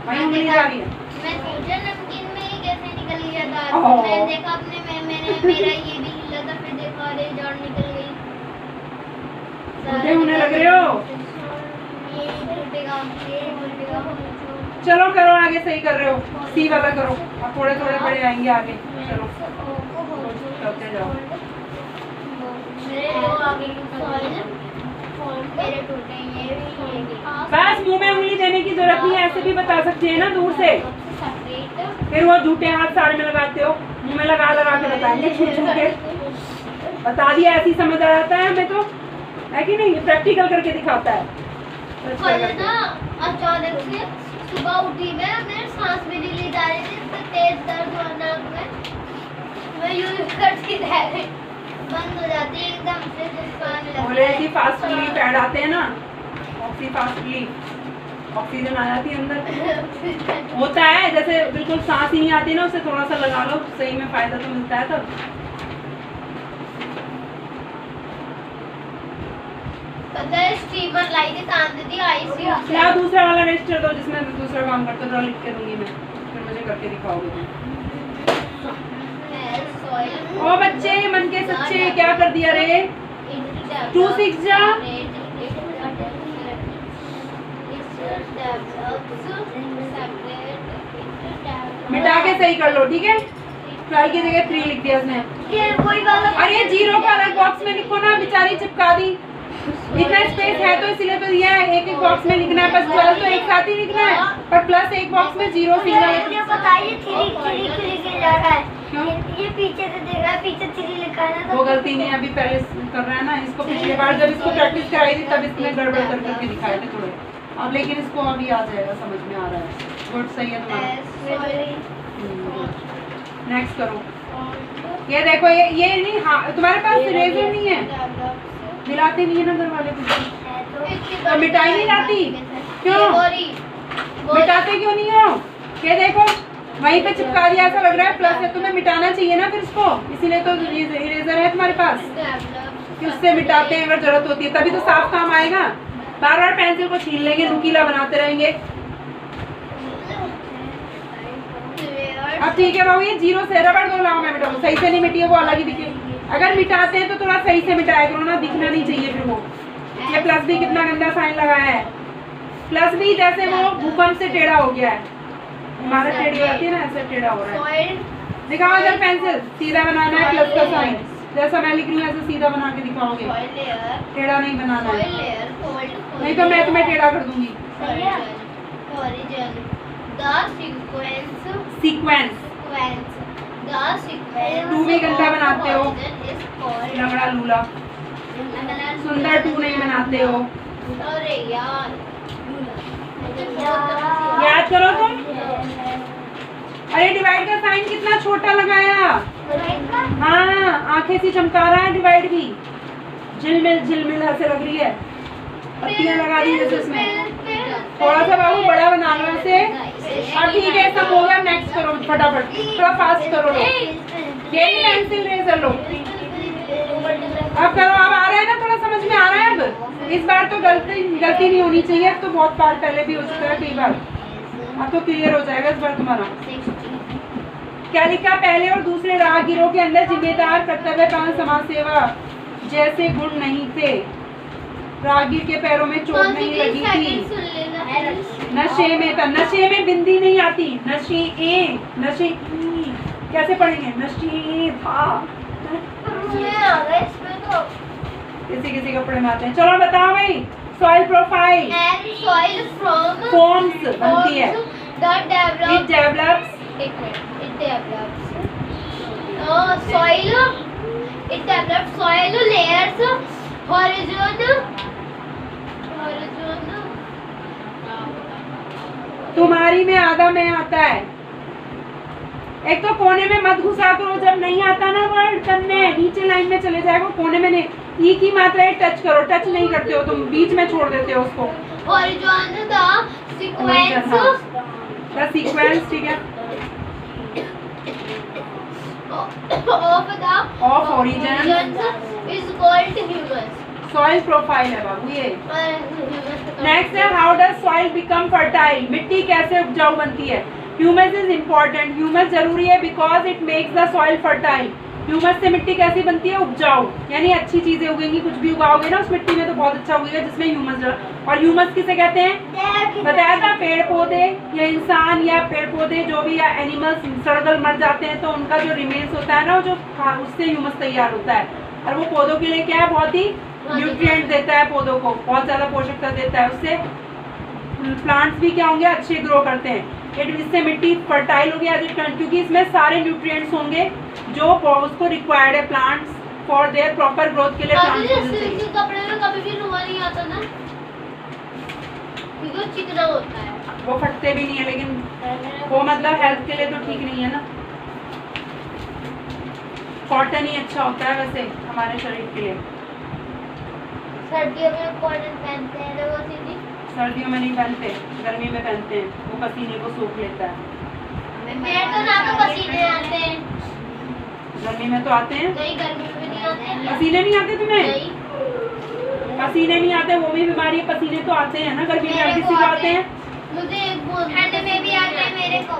वहीं उंगली जा रही है। मैं सोचा नमकीन में ही कैसे निकल गया था, मैंने देखा अपने मैंने मेरा ये भी हिला था, फिर देखा अरे जान निकल गई। बुढ़े होने लग रहे हो। ये टूटेगा, ये टूटेगा। चलो करो, आगे सही कर रहे हो, सी वाला करो, अब थोड़े थोड़े बड़े आएंगे आगे। चलो चलते जाओ। बस मुंह में उंगली देने की जरूरत नहीं है, ऐसे भी बता सकते हैं ना दूर से। फिर वो झूठे हाथ सारे में लगाते हो, मुंह में लगा लगा के बताएंगे, छुप छुप के बता दिया, ऐसी समझ आ जाता है हमें, तो है कि नहीं, प्रैक्टिकल करके दिखाता है। अचानक से सुबह उठी मैं, मेरे सांस भी नहीं ली जा रही थी, तेज दर्द हुआ नाक में, मैं यूज करती रह बंद हो जाती है एकदम से दुकान लग बोले कि फास्ट रिलीफ ऐड आते हैं ना, ऑक्सी फास्ट रिलीफ, ऑक्सीजन आ जाती है अंदर। होता है जैसे बिल्कुल सांस ही नहीं आती ना, उसे थोड़ा सा लगा लो, सही में फायदा तो मिलता है तब। पता है स्टीमर लाई थी तांदे दी आईसी क्या दूसरा वाला रजिस्टर दो जिसमें दूसरा काम करते हो, लिख के दूंगी मैं, फिर मुझे करके दिखाओगे तुम। ओ बच्चे मन के सच्चे, क्या कर दिया रे? 2 6 जा मिटा के सही कर लो, ठीक है? 12 की जगह 3 लिख दिया उसने। अरे 0 का अलग बॉक्स में लिखो ना, बेचारी चिपका दी। इतना स्पेस है तो इसलिए तो दिया है, एक एक बॉक्स में लिखना है, बस 12 तो एक साथ ही लिखना है, पर प्लस एक बॉक्स में 0 सिंगल। बताइए 3 लिखे जा रहा है। क्यों? ये पीछे से देख रहा है, पीछे 3 लिखा है ना, तो वो गलती नहीं, अभी पहले कर रहा है ना। इसको पिछली बार जब इसको प्रैक्टिस कराई थी तब इसने गड़बड़ कर करके दिखाए थे थोड़े, अब लेकिन इसको अभी आ जाएगा, समझ में आ रहा है। गुड, सही है तुम्हारा। नेक्स्ट करो। ये देखो, ये नहीं, हाँ तुम्हारे पास इरेजर नहीं है, दिलाते नहीं है ना घर वाले कुछ, तो मिटाई नहीं जाती क्यों? मिटाते क्यों नहीं हो? ये देखो वहीं पे चिपका दिया, ऐसा लग रहा है प्लस है, तुम्हें मिटाना चाहिए ना फिर इसको, इसीलिए तो इरेजर है तुम्हारे पास कि उससे मिटाते हैं अगर जरूरत होती है, तभी तो साफ काम आएगा। बार बार पेंसिल को छीन लेंगे, नुकीला बनाते रहेंगे। अब ठीक है बाबू, ये 0 से रबड़ दो लाओ, मैं मिटाऊँ, सही से नहीं मिटी है वो अलग ही दिखे। अगर मिटाते हैं तो थोड़ा सही से मिटाया करो ना, दिखना नहीं चाहिए फिर वो। ये प्लस भी कितना गंदा साइन लगाया है, प्लस भी जैसे वो भूकंप से टेढ़ा हो गया है, हमारा टेढ़ी होती है ना, ऐसे टेढ़ा हो रहा है। दिखाओ इधर पेंसिल, सीधा बनाना है प्लस का साइन, जैसा मैं लिख रही हूँ ऐसे सीधा बना के दिखाओगे, टेढ़ा नहीं बनाना है, नहीं तो मैं तुम्हें टेढ़ा कर दूंगी। सीक्वेंस, टू भी गंदा बनाते हो, लंगड़ा लूला, सुंदर 2 नहीं बनाते हो। अरे यार याद करो तुम। अरे डिवाइड का साइन कितना छोटा लगाया, हाँ आंखें से चमका रहा है डिवाइड भी, झिलमिल ऐसे लग रही है, पत्तियां लगा दी जैसे उसमें। थोड़ा सा बाबू बड़ा बना लो ऐसे। अब ठीक है, सब हो गया, नेक्स्ट करो फटाफट, थोड़ा फास्ट करो लो, ये पेंसिल रेजर लो, अब करो। अब आ रहा है ना, थोड़ा समझ में आ रहा है अब। इस बार तो गलती नहीं होनी चाहिए, अब तो बहुत बार पहले भी हो चुका है कई बार, अब तो क्लियर हो जाएगा इस बार तुम्हारा। क्या लिखा? पहले और दूसरे राहगीरों के अंदर जिम्मेदार कर्तव्य पालन समाज सेवा जैसे गुण नहीं थे, राहगीर के पैरों में चोट नहीं लगी थी, नशे में था, नशे में बिंदी नहीं आती, नशे कैसे पढ़ेंगे, नशे था, किसी कपड़े में आते हैं। चलो बताओ भाई, सॉइल प्रोफाइल फॉर्म्स बनती है, it develops soil layers horizontal तुम्हारी में आधा में आता है, एक तो कोने में मत घुसा करो, जब नहीं आता ना वर्ड करने, नीचे लाइन में चले जाएगा, कोने में नहीं, ई की मात्रा है, टच करो, टच नहीं करते हो तुम, बीच में छोड़ देते हो उसको। horizontal the sequence, ठीक है, of origin is called humus. Soil profile है बाबू ये। नेक्स्ट है, how does soil become fertile, मिट्टी कैसे उपजाऊ बनती है। ह्यूमस इज इम्पोर्टेंट, ह्यूमस जरूरी है because it makes the soil fertile. Humus से मिट्टी कैसी बनती है, उपजाऊ, यानी अच्छी चीजें उगेंगी, कुछ भी उगाओगे ना उस मिट्टी में तो बहुत अच्छा उगेगा जिसमें ह्यूमस। और ह्यूमस किसे कहते हैं, बताया था, पेड़ पौधे या इंसान या पेड़ पौधे जो भी, या एनिमल्स सड़गल मर जाते हैं तो उनका जो रिमेन्स होता है ना, जो उससे ह्यूमस तैयार होता है, और वो पौधों के लिए क्या है, बहुत ही न्यूट्रिएंट देता है, पौधों को बहुत ज्यादा पोषकता देता है, उससे प्लांट्स भी क्या होंगे, अच्छे ग्रो करते हैं। इससे मिट्टी फर्टाइल होगी क्योंकि इसमें सारे न्यूट्रिएंट्स होंगे जो उसको रिक्वायर्ड है plants for their proper growth के लिए। प्लांट्स कपड़े में कभी भी रुआ नहीं आता ना, क्योंकि चिकना होता है, वो फटते भी नहीं है, लेकिन वो मतलब हेल्थ के लिए तो ठीक नहीं है ना। कॉटन ही अच्छा होता है वैसे हमारे शरीर के लिए। सर्दियों में कॉटन पहनते हैं लोग दीदी। सर्दियों में नहीं पहनते, गर्मी में पहनते हैं, वो पसीने को सूख लेता है। मेरे तो ना तो पसीने आते हैं। गर्मी में तो आते हैं। नहीं, गर्मी में नहीं आते हैं। पसीने नहीं आते तुम्हें? नहीं। पसीने नहीं आते, वो भी बीमारी है। पसीने तो आते हैं ना, गर्मी में हर किसी को आते हैं। मुझे ठंड में भी आते हैं मेरे को।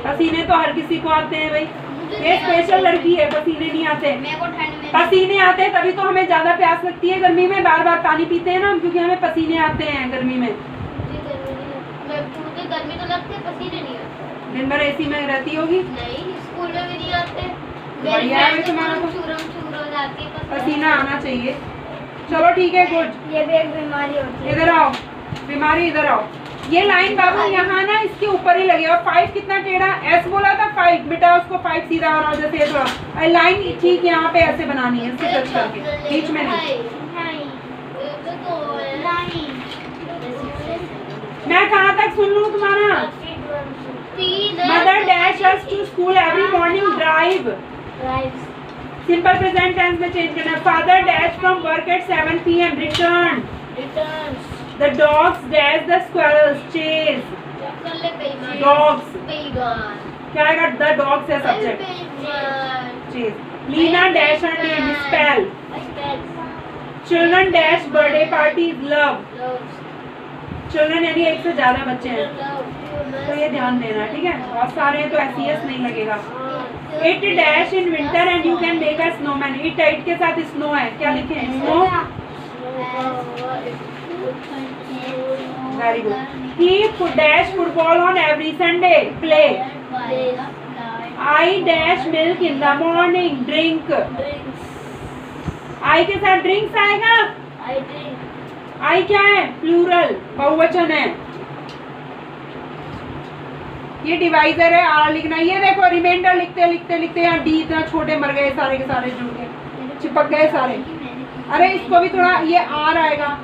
पसीने तो हर किसी को आते हैं भाई, ये स्पेशल लड़की है, पसीने नहीं आते। मेरे को ठंड में पसीने आते हैं तभी तो हमें ज्यादा प्यास लगती है गर्मी में, बार बार पानी पीते हैं ना हम, क्योंकि हमें पसीने आते हैं गर्मी में। मुझे गर्मी तो लगती है, पसीने नहीं आते। दिन भर एसी में रहती होगी? नहीं, स्कूल में भी नहीं आते। बढ़िया है तुम्हारा तो। चूरम चूर हो जाती है, पसीना आना चाहिए। चलो ठीक है, गुड। ये भी एक बीमारी होती है। इधर आओ, बीमारी इधर आओ। ये लाइन बाबू यहाँ ना इसके ऊपर ही लगे। और 5 कितना टेढ़ा? एस बोला था 5, बेटा उसको 5 सीधा बनाओ, जैसे ये थोड़ा लाइन ठीक यहाँ पे ऐसे बनानी है, इससे टच करके, बीच में नहीं। मैं कहाँ तक सुन लूँ तुम्हारा? Mother dash us to school every morning, drive. Simple present tense में चेंज करना है। Father dash from work at 7 PM, return. The dogs dash the squirrels, chase. Dogs. क्या आएगा? The dogs है subject. Chase. Lena dash her name, spell. Children dash birthday parties, love. Children यानी एक से ज्यादा बच्चे हैं, तो ये ध्यान देना, ठीक है? बहुत सारे हैं तो SES नहीं लगेगा। It dash in winter and you can make a snowman. It के साथ snow है, क्या लिखे हैं? Snow. Very good. He dash football on every Sunday. Play. I dash milk in the morning. Drink. I के साथ drinks आएगा? I क्या है? Plural, बहुवचन है। ये डिवाइजर है, R लिखना। ये देखो रिमाइंडर लिखते लिखते लिखते यहाँ D इतना छोटे मर गए, सारे के सारे जुड़ के चिपक गए सारे। अरे इसको भी थोड़ा, ये R आएगा।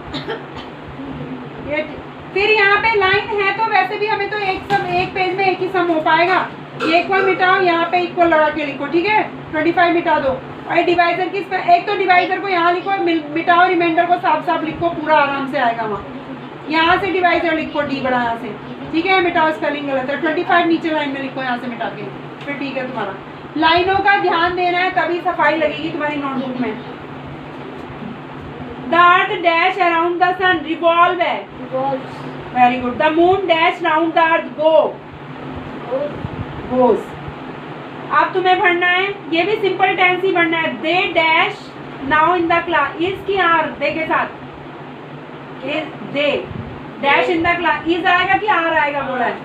ये फिर यहाँ पे लाइन है तो वैसे भी हमें तो एक पेज में एक ही सम हो पाएगा। ये इक्वल मिटाओ, यहाँ पे इक्वल लगा के लिखो, ठीक है? 25 मिटा दो। और डिवाइजर किस पे? एक तो डिवाइजर को यहाँ लिखो, मिटाओ, रिमाइंडर को साफ साफ लिखो, पूरा आराम से आएगा वहाँ। यहाँ से डिवाइजर लिखो, D बड़ा यहाँ से, ठीक है? मिटाओ, स्पेलिंग गलत है। 25 नीचे लाइन में लिखो, यहाँ से मिटा के, फिर ठीक है तुम्हारा। लाइनों का ध्यान देना है, तभी सफाई लगेगी तुम्हारी नोटबुक में। The earth dash around the sun, revolve है। Very good. The moon dash round the earth, go. Goes. अब तुम्हें पढ़ना है, ये भी सिंपल टेंस ही पढ़ना है। They dash now in the class. Is की R दे के साथ। They dash in the class. Is आएगा कि R आएगा बोला है।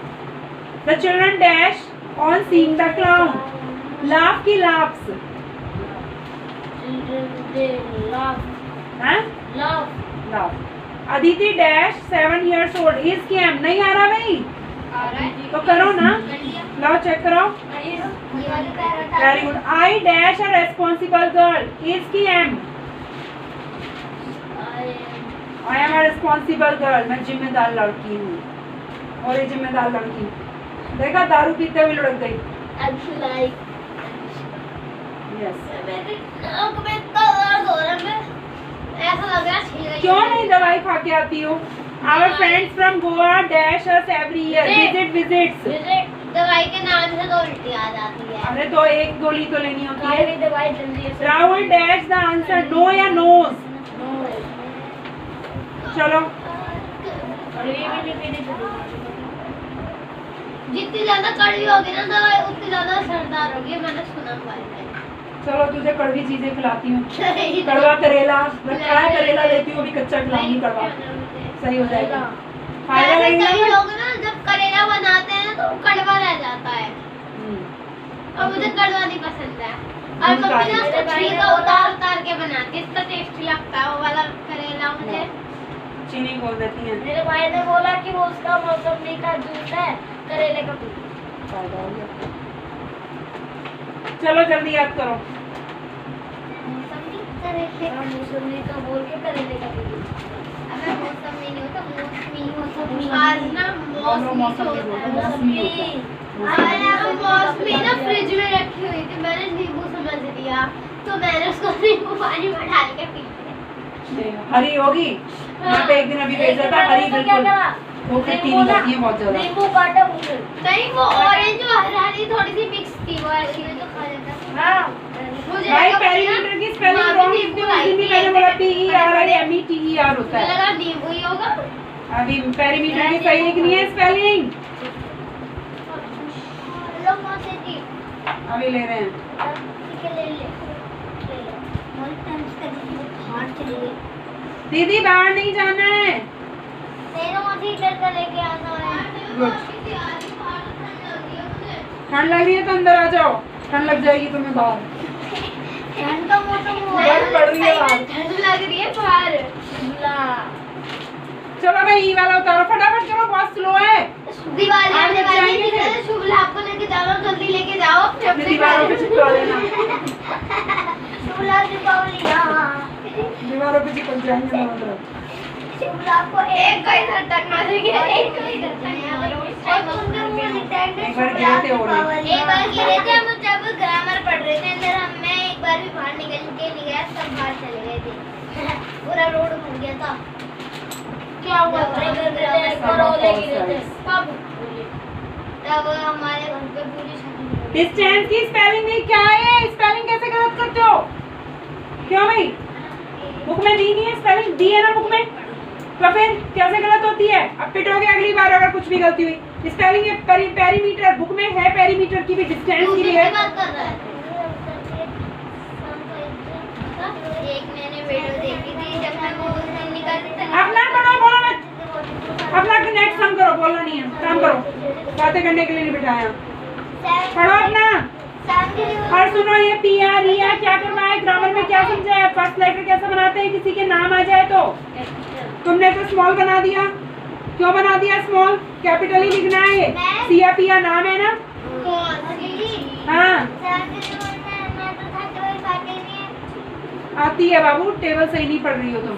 The children dash on seeing the clown. Laugh की laughs. हाँ? Laugh. Aditi dash 7 years old. Is की M नहीं आ रहा भाई? तो करो ना, लाओ चेक करो। Very good. I dash a responsible girl. Is की M? I am a responsible girl. मैं जिम्मेदार लड़की हूँ, और ये जिम्मेदार लड़की। देखा, दारू पीते हुए लुढ़क गई। Yes. ऐसा लग रहा है क्यों नहीं दवाई खा के आती हो? Our friends from Goa dash us every year. Visits. दवाई के नाम से तो उल्टी आ जाती है। अरे तो एक गोली तो लेनी होती है। दवाई जल्दी से। Rahul dash the answer, no या nose? चलो। जितनी ज्यादा कड़वी होगी ना दवाई, उतनी ज्यादा असरदार होगी, मैंने सुना हुआ है। चलो तुझे कड़वी चीजें खिलाती हूँ। कड़वा करेला रखा है, करेला देती हूँ, अभी कच्चा खिलाऊंगी कड़वा, सही हो जाएगा। फायदा लगेगा। कई लोग ना जब करेला बनाते हैं ना तो कड़वा रह जाता है, और मुझे कड़वा नहीं पसंद है। और मम्मी ना उसका छिलका उतार उतार के बनाती है, इतना टेस्टी लगता है वो वाला करेला मुझे। चीनी खोल देती है। मेरे भाई ने बोला कि वो उसका मौसमी का जूस है, करेले का फायदा हो गया। चलो जल्दी याद करो। मौसमी का बोल के करेले का अगर मौसमी नहीं होता, मौसमी आज ना मौसमी होता है। मौसमी ना फ्रिज में रखी हुई थी, मैंने नींबू समझ लिया तो मैंने उसको नींबू पानी में डाल के पी लिया। हरी होगी, यहाँ पे एक दिन अभी भेजा था हरी, बिल्कुल वो खट्टी नहीं होती है बहुत ज्यादा। नींबू काटा नहीं, वो ऑरेंज और हरी थोड़ी सी मिक्स थी, वो ऐसी में तो खा लेता। हां मुझे भाई पेरीमीटर की स्पेलिंग रॉन्ग लिखते हो, हिंदी में मैंने बोला PERIMETER होता है। लगा नींबू ही होगा। अभी पेरीमीटर की सही लिखनी है स्पेलिंग, लो मौसी जी अभी ले रहे हैं। ठीक है, ले ले मोल टाइम्स का बाहर चली गई। दीदी बाहर नहीं जाना है, मेरे मौसी इधर का लेके आना है। गुड। ठंड लग रही है तो अंदर आ जाओ, ठंड लग जाएगी तुम्हें बाहर। ठंड का मौसम हो रहा है, पड़ रही है बाहर, ठंड लग रही है बाहर। चलो भाई ई वाला उतारो फटाफट, चलो बहुत स्लो है। दिवाली आने वाली है, निकल शुभ लाभ को लेके जाओ, जल्दी लेके जाओ अपनी दीवारों पे चिपका देना, शुभ लाभ दीपावली। हां दीवारों पे चिपक जाएंगे दोनों तरफ। शुभ लाभ को एक को इधर तक मारेंगे, एक को इधर तक। और तुमने वो निटेंडो एक बार गिरे थे वो लोग। एक बार गिरे थे हम जब ग्रामर पढ़ रहे थे, अंदर हम मैं एक बार भी बाहर निकल के नहीं गया, सब बाहर चले गए थे। पूरा रोड घूम गया था। क्या हुआ? तब हमारे घर पे पूरी डिस्टेंस की स्पेलिंग में क्या है? स्पेलिंग कैसे गलत करते हो? क्यों भाई? बुक में दी नहीं है स्पेलिंग, दी है ना बुक में, तो फिर कैसे गलत होती है? अब पिटोगे अगली बार अगर कुछ भी गलती हुई। स्पेलिंग है पेरीमीटर, बुक में है पेरीमीटर की भी, डिस्टेंस की भी है। एक मैंने वीडियो देखी थी जब मैं वो निकालती थी। अपना पढ़ो, बोलो मत, अपना नेक्स्ट काम करो, बोलना नहीं है, काम करो, बातें करने के लिए नहीं बिठाया। पढ़ो अपना और सुनो, ये PREA क्या करवाए, ग्रामर में क्या समझाया, फर्स्ट लेटर कैसे बनाते हैं किसी के नाम आ जाए तो। तुमने तो स्मॉल बना दिया, क्यों बना दिया स्मॉल? कैपिटल ही लिखना है, ये सिया पिया नाम है ना। हाँ आती है बाबू, टेबल सही नहीं पढ़ रही हो तुम।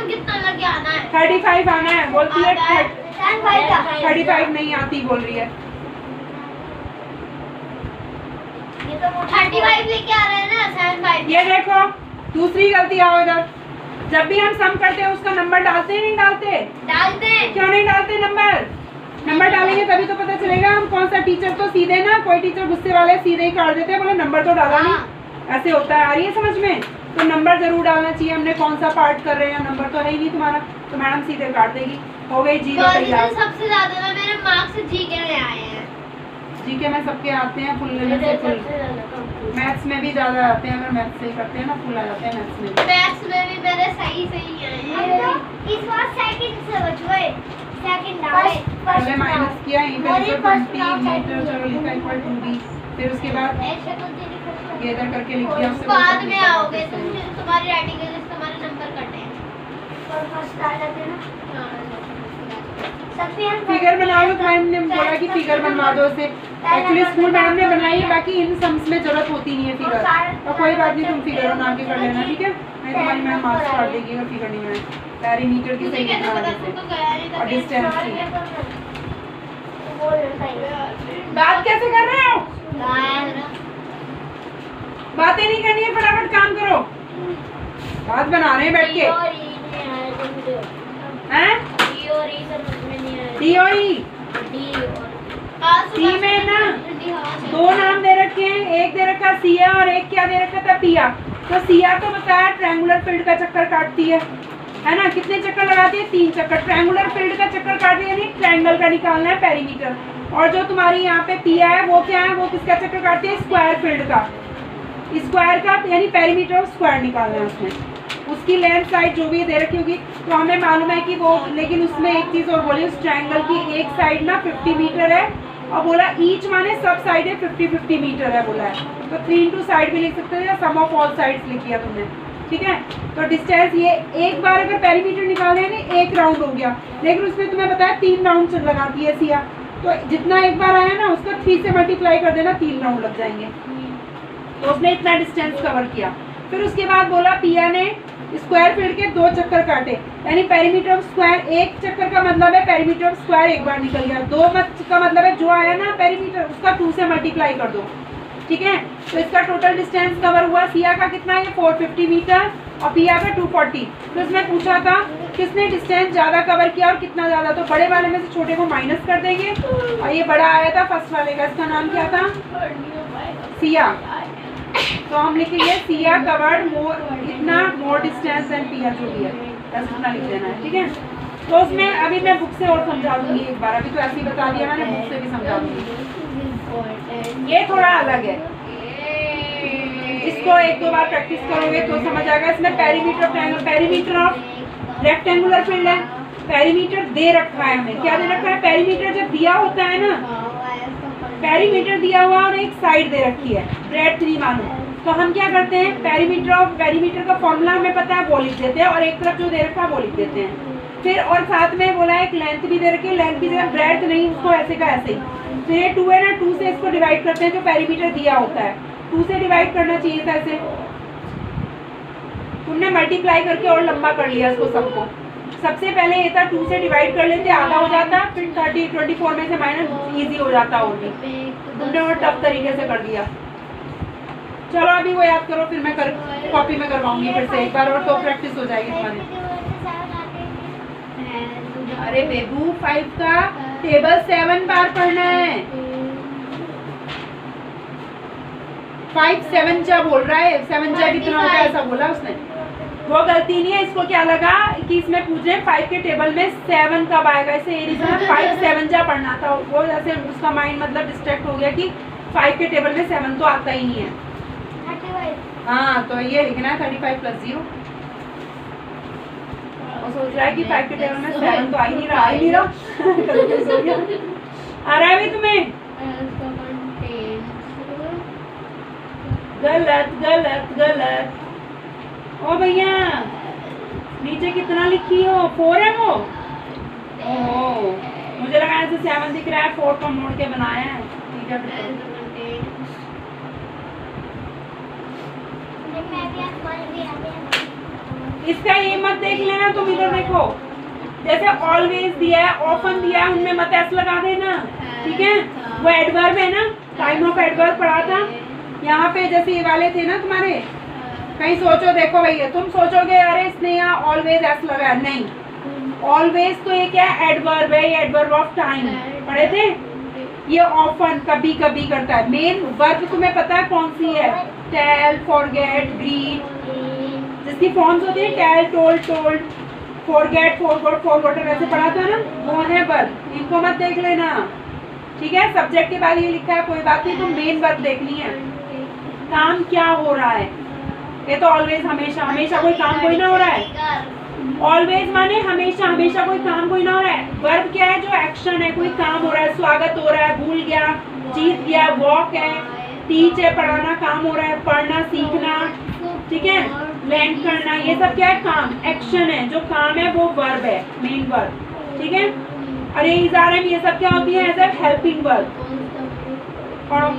कितना लग आना है? 35 आना है, बोलती है 35 नहीं आती बोल रही है। ये तो 35 लेके आ रहे हैं ना, 75। ये देखो दूसरी गलती आओ इधर, जब भी हम सम करते हैं उसका नंबर डालते हैं नहीं डालते? डालते हैं। क्यों नहीं डालते? नंबर डालेंगे तभी तो पता चलेगा हम कौन सा। टीचर तो सीधे ना, कोई टीचर गुस्से वाले सीधे ही काट देते हैं, बोले नंबर तो डाला नहीं, ऐसे होता है। आ रही है समझ में? तो नंबर जरूर डालना चाहिए, हमने कौन सा पार्ट कर रहे हैं, नंबर तो है ही नहीं तुम्हारा, तो मैडम सीधे काट देगी। हो गई जी तैयार। सबसे ज्यादा ना मेरे मार्क्स जीके में आए हैं। जीके में सबके आते हैं फुल लेने से फुल, मैथ्स में भी ज्यादा आते हैं, अगर मैथ्स सही करते हैं ना फुल आ जाते हैं मैथ्स में। मैथ्स में भी मेरे सही आए हैं। इस बार सेकंड से बचवाए, सेकंड डाले, पहले माइनस किया, यहीं पे लिखा 20 मीटर, चलो लिखा इक्वल टू 20, फिर उसके बाद ये इधर करके लिख दिया। उससे बाद में आओगे तुम, तुम्हारी राइटिंग के लिस्ट तुम्हारे नंबर कटे हैं और फर्स्ट आ जाते हैं ना। फिगर बना लो, मैम ने बोला कि फिगर बनवा दो उसे, एक्चुअली स्कूल मैडम ने बनाई है, बाकी इन सम्स में जरूरत होती नहीं है फिगर, तो कोई बात नहीं, तुम फिगर बना के कर लेना, ठीक है? नहीं तुम्हारी मैम मार्क्स काट देगी अगर फिगर नहीं बनाए। पेरीमीटर की सही लिखना है और डिस्टेंस की। बात कैसे कर रहे हो? बातें नहीं करनी है, फटाफट काम करो। बात बना रहे हैं बैठ के, हैं? डी और ई, सी में ना दो नाम दे रखे हैं, एक दे रखा सिया और एक क्या दे रखा था, पिया। तो सिया तो बताया ट्रायंगुलर फील्ड का चक्कर काटती है ना? कितने चक्कर लगाती है? 3 चक्कर। ट्रायंगुलर फील्ड का चक्कर काटती है, यानी ट्रायंगल का निकालना है पेरीमीटर। और जो तुम्हारी यहाँ पे पिया है वो क्या है, वो किसका चक्कर काटती है? स्क्वायर फील्ड का, स्क्वायर का, यानी पेरीमीटर ऑफ स्क्वायर निकालना है उसमें। उसकी लेंथ साइड जो भी दे रखी होगी, तो हमें मालूम है कि वो, लेकिन उसमें एक चीज़ और बोली, उस ट्रायंगल की एक साइड ना 50 मीटर है, और बोला ईच माने सब साइड है 50-50 मीटर है बोला है, तो 3 into साइड भी लिख सकते हो, या सम ऑफ ऑल साइड्स लिख दिया तुमने, ठीक है? तो डिस्टेंस ये एक बार अगर पेरीमीटर निकालने हैं ना, एक राउंड हो गया, लेकिन उसमें तुम्हें बताया 3 राउंड लगाती है सिया, तो जितना एक बार आया ना उसका 3 से मल्टीप्लाई कर देना, 3 राउंड लग जाएंगे। तो उसने इतना डिस्टेंस कवर किया। फिर उसके बाद बोला पिया ने स्क्वायर फील्ड के 2 चक्कर काटे, यानी पेरीमीटर ऑफ स्क्वायर, एक चक्कर का मतलब है पेरीमीटर ऑफ स्क्वायर एक बार निकल गया, 2 का मतलब है जो आया ना पेरीमीटर उसका 2 से मल्टीप्लाई कर दो, ठीक है। तो इसका टोटल डिस्टेंस कवर हुआ, सिया का कितना है 450 मीटर और पिया का 240। तो इसमें पूछा था किसने डिस्टेंस ज़्यादा कवर किया और कितना ज़्यादा, तो बड़े वाले में से छोटे को माइनस कर देंगे और ये बड़ा आया था फर्स्ट वाले का, इसका नाम क्या था सिया। तो हम लिखेंगे सिया कवर्ड मोर, इतना मोर डिस्टेंस देन पिया, जो भी है बस इतना लिख देना है, ठीक है। तो उसमें अभी मैं बुक से और समझा दूंगी एक बार, अभी तो ऐसे ही बता दिया मैंने, बुक से भी समझा दूंगी। ये थोड़ा अलग है, इसको 1-2 बार प्रैक्टिस करोगे तो समझ आएगा। इसमें पेरीमीटर ऑफ रेक्टेंगुलर फील्ड है, पेरीमीटर दे रखा है हमें, क्या दे रखा है, पेरीमीटर जब दिया होता है ना, पेरीमीटर दिया हुआ और एक साइड दे रखी है ब्रेड 3 मानो, तो हम क्या करते हैं पेरीमीटर का फॉर्मूला हमें पता है वो लिख देते हैं और एक तरफ जो दे रखा है वो लिख देते हैं। फिर और साथ में बोला एक लेंथ भी दे रखी है, लेंथ की जगह ब्रेड नहीं, उसको ऐसे का ऐसे ही। फिर ये 2 है ना, 2 से इसको डिवाइड करते हैं जो पेरीमीटर दिया होता है, 2 से डिवाइड करना चाहिए था ऐसे, तुमने मल्टीप्लाई करके और लंबा कर लिया इसको सबको। सबसे पहले ये था 2 से डिवाइड कर लेते आधा हो जाता, फिर 24 में से माइनस इजी हो जाता, और भी तुमने और टफ तरीके से कर दिया। चलो अभी वो याद करो, फिर मैं कॉपी में करवाऊंगी फिर से एक बार और, तो प्रैक्टिस हो जाएगी तुम्हारी। अरे बेबू 5 का टेबल 7 बार पढ़ना है, 5 7 जा बोल रहा है, 7 जा कितना होता है ऐसा बोला उसने, वो गलती नहीं है। इसको क्या लगा कि इसमें पूछ रहे 5 के टेबल में 7 कब आएगा, इसे ये रीजन 5 7 जा पढ़ना था, वो जैसे उसका माइंड मतलब डिस्ट्रैक्ट हो गया कि 5 के टेबल में 7 तो आता ही नहीं है। हाँ तो ये लिखना है 35 + 0, वो सोच रहा है कि 5 के टेबल में 7 तो आ ही नहीं रहा, आ रहा है भी तुम्हें, गलत गलत गलत। ओ भैया नीचे कितना लिखी हो, 4 है वो, ओह मुझे लगा ऐसे 7 दिख रहा है, 4 को मोड़ के बनाया है, ठीक है। इसका ये मत देख लेना तुम, इधर देखो जैसे ऑलवेज दिया है, ऑफन दिया है, उनमें मत ऐसे लगा देना, ठीक है। वो एडवर्ब है ना, टाइम ऑफ एडवर्ब पढ़ा था यहाँ पे, जैसे ये वाले थे ना तुम्हारे, कहीं सोचो, देखो भैया तुम सोचोगे अरे इसने यहाँ ऑलवेज ऐसे लगाया, नहीं, ऑलवेज तो ये क्या एडवर्ब है, ये एडवर्ब ऑफ टाइम पढ़े थे, ये ऑफन कभी कभी करता है। मेन वर्ब तुम्हें पता है कौन सी है, टेल, फॉरगेट, ग्रीट, जिसकी फॉर्म्स होती है tell, told, told, forget, forgot, forgotten, ऐसे पढ़ा था ना, वो है वर्ब, इनको मत देख लेना, ठीक है। सब्जेक्ट के बाद ये लिखा है कोई बात नहीं, तो मेन वर्ब देखनी है, काम क्या हो रहा है। ये तो ऑलवेज हमेशा, हमेशा कोई काम कोई ना हो रहा है, ऑलवेज माने हमेशा, हमेशा कोई काम कोई ना हो रहा है। वर्ब क्या है, जो एक्शन है, कोई काम हो रहा है, स्वागत हो रहा है, भूल गया, जीत गया, वॉक है, टीच है, पढ़ाना, काम हो रहा है, पढ़ना, सीखना, ठीक है, लैंड करना, ये सब क्या है, काम, एक्शन है, जो काम है वो वर्ब है, मेन वर्ब, ठीक है। और ये इज़ार है, ये सब क्या होती है, एज ए हेल्पिंग वर्ब। पढ़ो